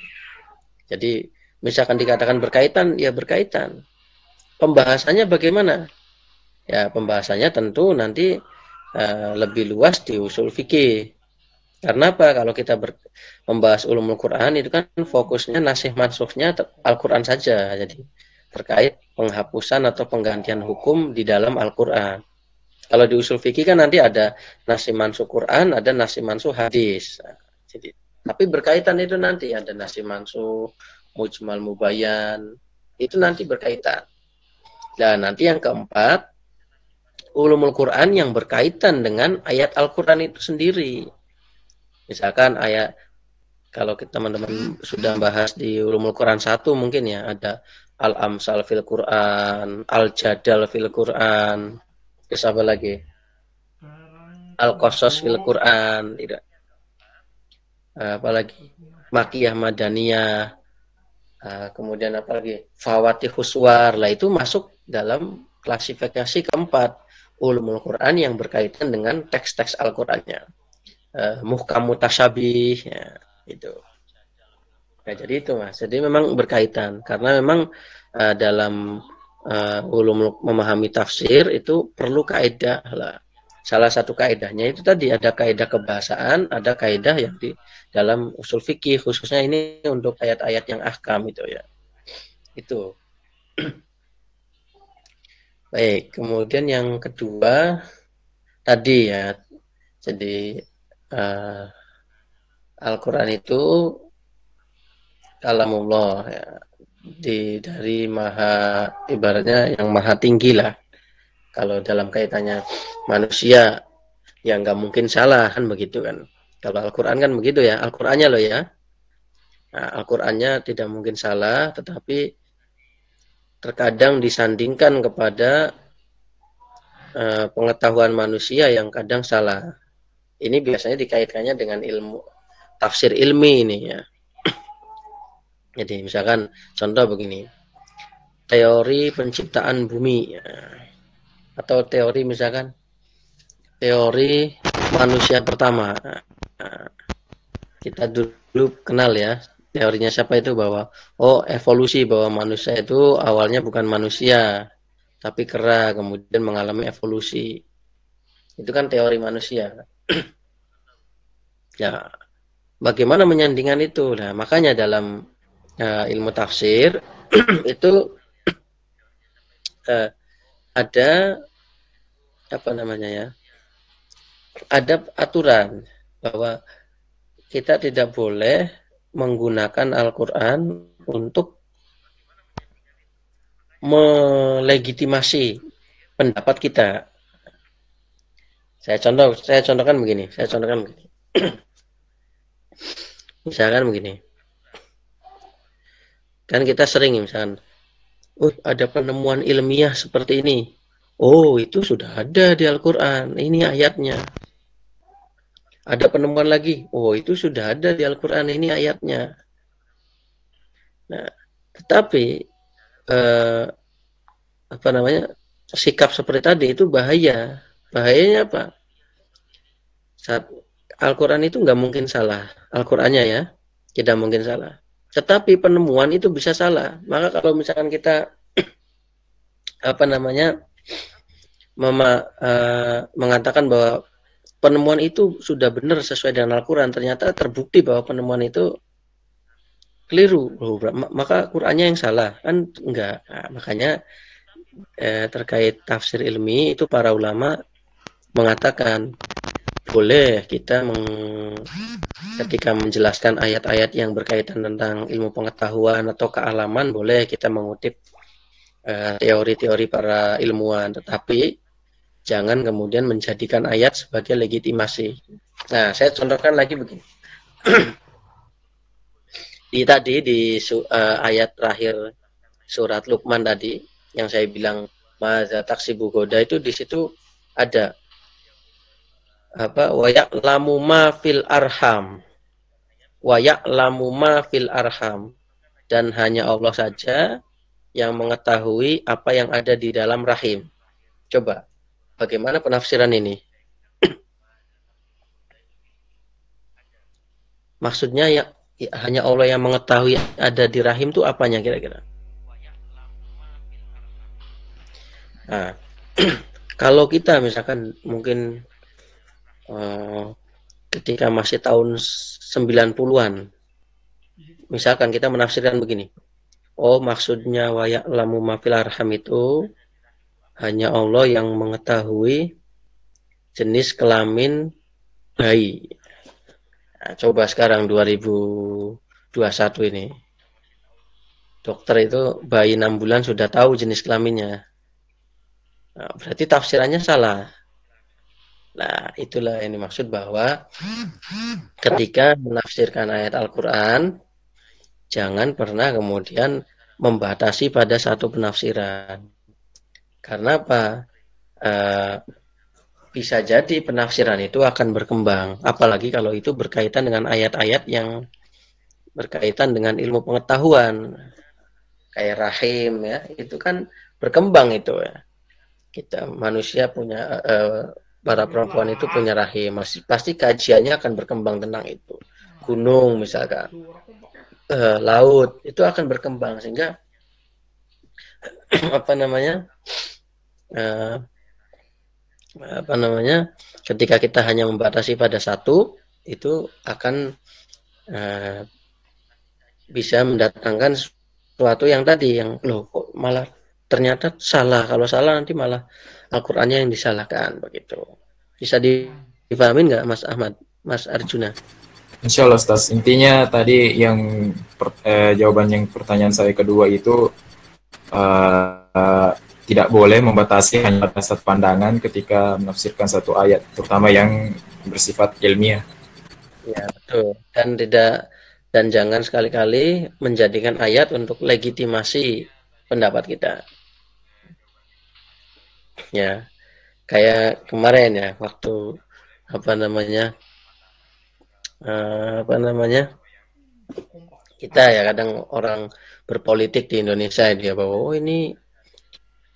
Jadi misalkan dikatakan berkaitan, ya berkaitan. Pembahasannya bagaimana? Ya, pembahasannya tentu nanti lebih luas di usul fikih. Karena apa? Kalau kita membahas ulumul Quran itu kan fokusnya nasih mansukhnya Al-Quran saja. Jadi terkait penghapusan atau penggantian hukum di dalam Al-Quran. Kalau di usul fikih kan nanti ada nasih mansuh Quran, ada nasih mansuh hadis. Jadi, tapi berkaitan itu nanti ada nasih mansuh, mujmal mubayyan, itu nanti berkaitan. Dan nanti yang keempat, ulumul Quran yang berkaitan dengan ayat Al-Quran itu sendiri. Misalkan ayat, kalau teman-teman sudah bahas di ulumul Quran 1 mungkin ya, ada Al-Amsal fil Quran, Al-Jadal fil Quran, terus apa lagi? Al-Qasas fil Quran, tidak. Apalagi Makiyah Madaniyah, kemudian apa lagi? Fawatihus Suwar, lah itu masuk dalam klasifikasi keempat, ulumul Quran yang berkaitan dengan teks-teks Al-Qurannya. Muhkam mutasyabih, ya, itu. Nah, jadi itu Mas. Jadi memang berkaitan karena memang dalam ulum memahami tafsir itu perlu kaidah lah. Salah satu kaidahnya itu tadi ada kaidah kebahasaan, ada kaidah yang di dalam usul fikih, khususnya ini untuk ayat-ayat yang ahkam itu ya. Itu. Baik, kemudian yang kedua tadi ya. Jadi Al-Quran itu kalamullah ya, dari maha, ibaratnya yang maha tinggi lah. Kalau dalam kaitannya manusia yang nggak mungkin salah kan begitu kan. Kalau Al-Quran kan begitu ya, Al-Qurannya loh ya. Nah, Al-Qurannya tidak mungkin salah, tetapi terkadang disandingkan kepada pengetahuan manusia yang kadang salah. Ini biasanya dikaitkannya dengan ilmu tafsir ilmi ini ya. Jadi misalkan contoh begini, teori penciptaan bumi ya. Atau teori misalkan teori manusia pertama. Nah, kita dulu kenal ya teorinya siapa itu, bahwa evolusi, bahwa manusia itu awalnya bukan manusia tapi kera, kemudian mengalami evolusi. Itu kan teori manusia. Ya, bagaimana menyandingkan itu? Nah, makanya dalam ilmu tafsir itu ada apa namanya ya? Ada aturan bahwa kita tidak boleh menggunakan Al-Quran untuk melegitimasi pendapat kita. Saya contohkan begini. Misalkan begini. Kan kita sering misalkan, ada penemuan ilmiah seperti ini. Oh, itu sudah ada di Al-Quran. Ini ayatnya. Ada penemuan lagi. Oh, itu sudah ada di Al-Quran. Ini ayatnya. Nah, tetapi sikap seperti tadi itu bahaya. Bahayanya apa? Al-Quran itu nggak mungkin salah. Al-Qurannya ya, tidak mungkin salah. Tetapi penemuan itu bisa salah. Maka kalau misalkan kita mengatakan bahwa penemuan itu sudah benar sesuai dengan Al-Quran, ternyata terbukti bahwa penemuan itu keliru, maka Qurannya yang salah kan? Enggak. Nah, makanya terkait tafsir ilmi itu para ulama mengatakan boleh kita ketika menjelaskan ayat-ayat yang berkaitan tentang ilmu pengetahuan atau kealaman, boleh kita mengutip teori-teori para ilmuwan, tetapi jangan kemudian menjadikan ayat sebagai legitimasi. Nah, saya contohkan lagi begini. Tadi ayat terakhir surat Luqman tadi yang saya bilang maza taksibu goda, itu di situ ada wa ya'lamu ma fil arham. Wa ya'lamu ma fil arham, dan hanya Allah saja yang mengetahui apa yang ada di dalam rahim. Coba, bagaimana penafsiran ini? Maksudnya ya hanya Allah yang mengetahui ada di rahim itu apanya kira-kira? Nah, kalau kita misalkan mungkin ketika masih tahun 90-an, misalkan kita menafsirkan begini. Oh, maksudnya wa ya'lamu ma fil arham itu hanya Allah yang mengetahui jenis kelamin bayi. Nah, coba sekarang 2021 ini. Dokter itu bayi 6 bulan sudah tahu jenis kelaminnya. Nah, berarti tafsirannya salah. Nah, itulah yang dimaksud bahwa ketika menafsirkan ayat Al-Quran, jangan pernah kemudian membatasi pada satu penafsiran. Karena apa? Bisa jadi penafsiran itu akan berkembang. Apalagi kalau itu berkaitan dengan ayat-ayat yang berkaitan dengan ilmu pengetahuan. Kayak rahim ya, itu kan berkembang itu ya. Kita manusia punya, para perempuan itu punya rahim. Pasti kajiannya akan berkembang tentang itu. Gunung misalkan. Laut itu akan berkembang sehingga ketika kita hanya membatasi pada satu, itu akan bisa mendatangkan sesuatu yang tadi yang loh kok malah ternyata salah. Kalau salah nanti malah Al-Qur'annya yang disalahkan begitu. Bisa dipahami nggak Mas Ahmad, Mas Arjuna? Insya Allah Ustaz. Intinya tadi yang jawaban yang pertanyaan saya kedua itu tidak boleh membatasi hanya pada satu pandangan ketika menafsirkan satu ayat, terutama yang bersifat ilmiah. Ya, betul. Dan jangan sekali-kali menjadikan ayat untuk legitimasi pendapat kita. Ya, kayak kemarin ya, waktu kita ya kadang orang berpolitik di Indonesia dia bahwa oh ini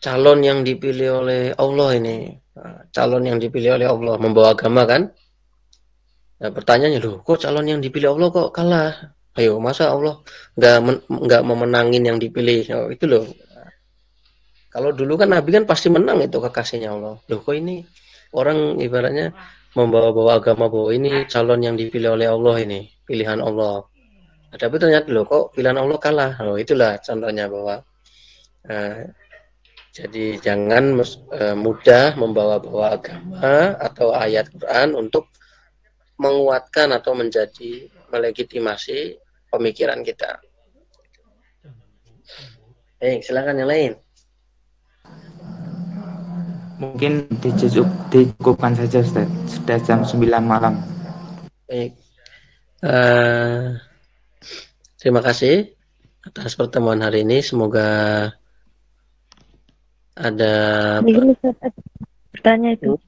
calon yang dipilih oleh Allah ini, calon yang dipilih oleh Allah membawa agama kan? Nah, pertanyaannya loh, kok calon yang dipilih Allah kok kalah? Ayo, masa Allah nggak memenangin yang dipilih? Oh, itu loh. Kalau dulu kan Nabi kan pasti menang itu kekasihnya Allah. Loh, kok ini orang ibaratnya membawa-bawa agama bahwa ini calon yang dipilih oleh Allah ini, pilihan Allah. Tapi ternyata loh kok pilihan Allah kalah. Oh, itulah contohnya bahwa jadi jangan mudah membawa-bawa agama atau ayat Quran untuk menguatkan atau menjadi melegitimasi pemikiran kita. Silakan yang lain. Mungkin dicukupkan saja Ustaz. Sudah jam 9 malam. Baik. Terima kasih atas pertemuan hari ini. Semoga ada bertanya itu.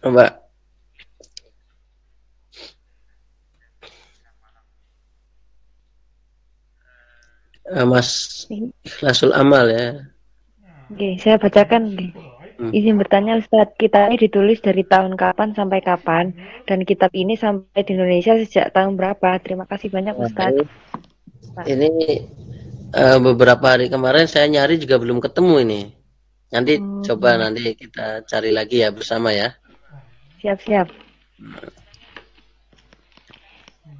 Mbak. Mas Ikhlasul Amal ya. Oke, saya bacakan. Izin bertanya Ustadz, kitab ini ditulis dari tahun kapan sampai kapan? Dan kitab ini sampai di Indonesia sejak tahun berapa? Terima kasih banyak Ustadz. Ini beberapa hari kemarin saya nyari juga belum ketemu ini. Nanti coba nanti kita cari lagi ya bersama ya. Siap-siap.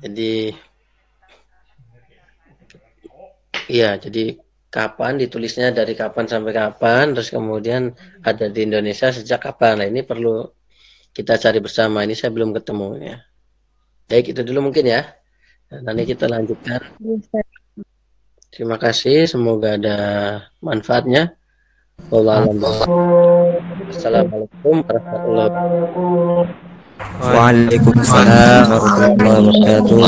Jadi iya, jadi kapan, ditulisnya dari kapan sampai kapan, terus kemudian ada di Indonesia sejak kapan. Nah, ini perlu kita cari bersama. Ini saya belum ketemu ya. Baik, itu dulu mungkin ya. Nah, nanti kita lanjutkan. Terima kasih, semoga ada manfaatnya. Assalamualaikum warahmatullahi wabarakatuh. Waalaikumsalam warahmatullahi wabarakatuh.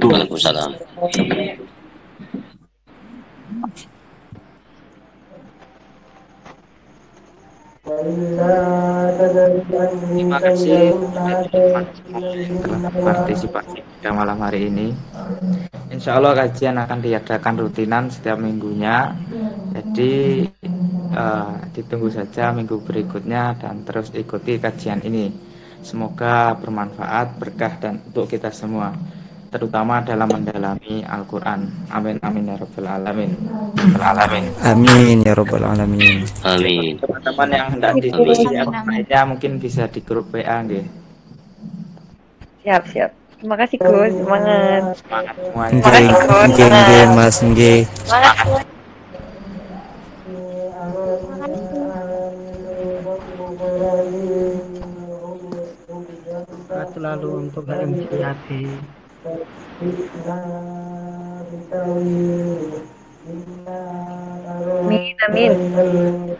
Waalaikumsalam. Terima kasih teman-teman yang telah partisipasi pada malam hari ini. Insya Allah kajian akan diadakan rutinan setiap minggunya. Jadi ditunggu saja minggu berikutnya dan terus ikuti kajian ini. Semoga bermanfaat, berkah dan untuk kita semua, terutama dalam mendalami Al-Quran. Amin amin ya rabbal alamin. Amin ya rabbal alamin. Amin. Teman-teman yang hendak diskusi lainnya mungkin bisa di grup WA nggih. Siap. Terima kasih Gus, semangat. Semangat semuanya. Nggih, Mas, nggih. Semangat. Selalu untuk HMJAD. Amin.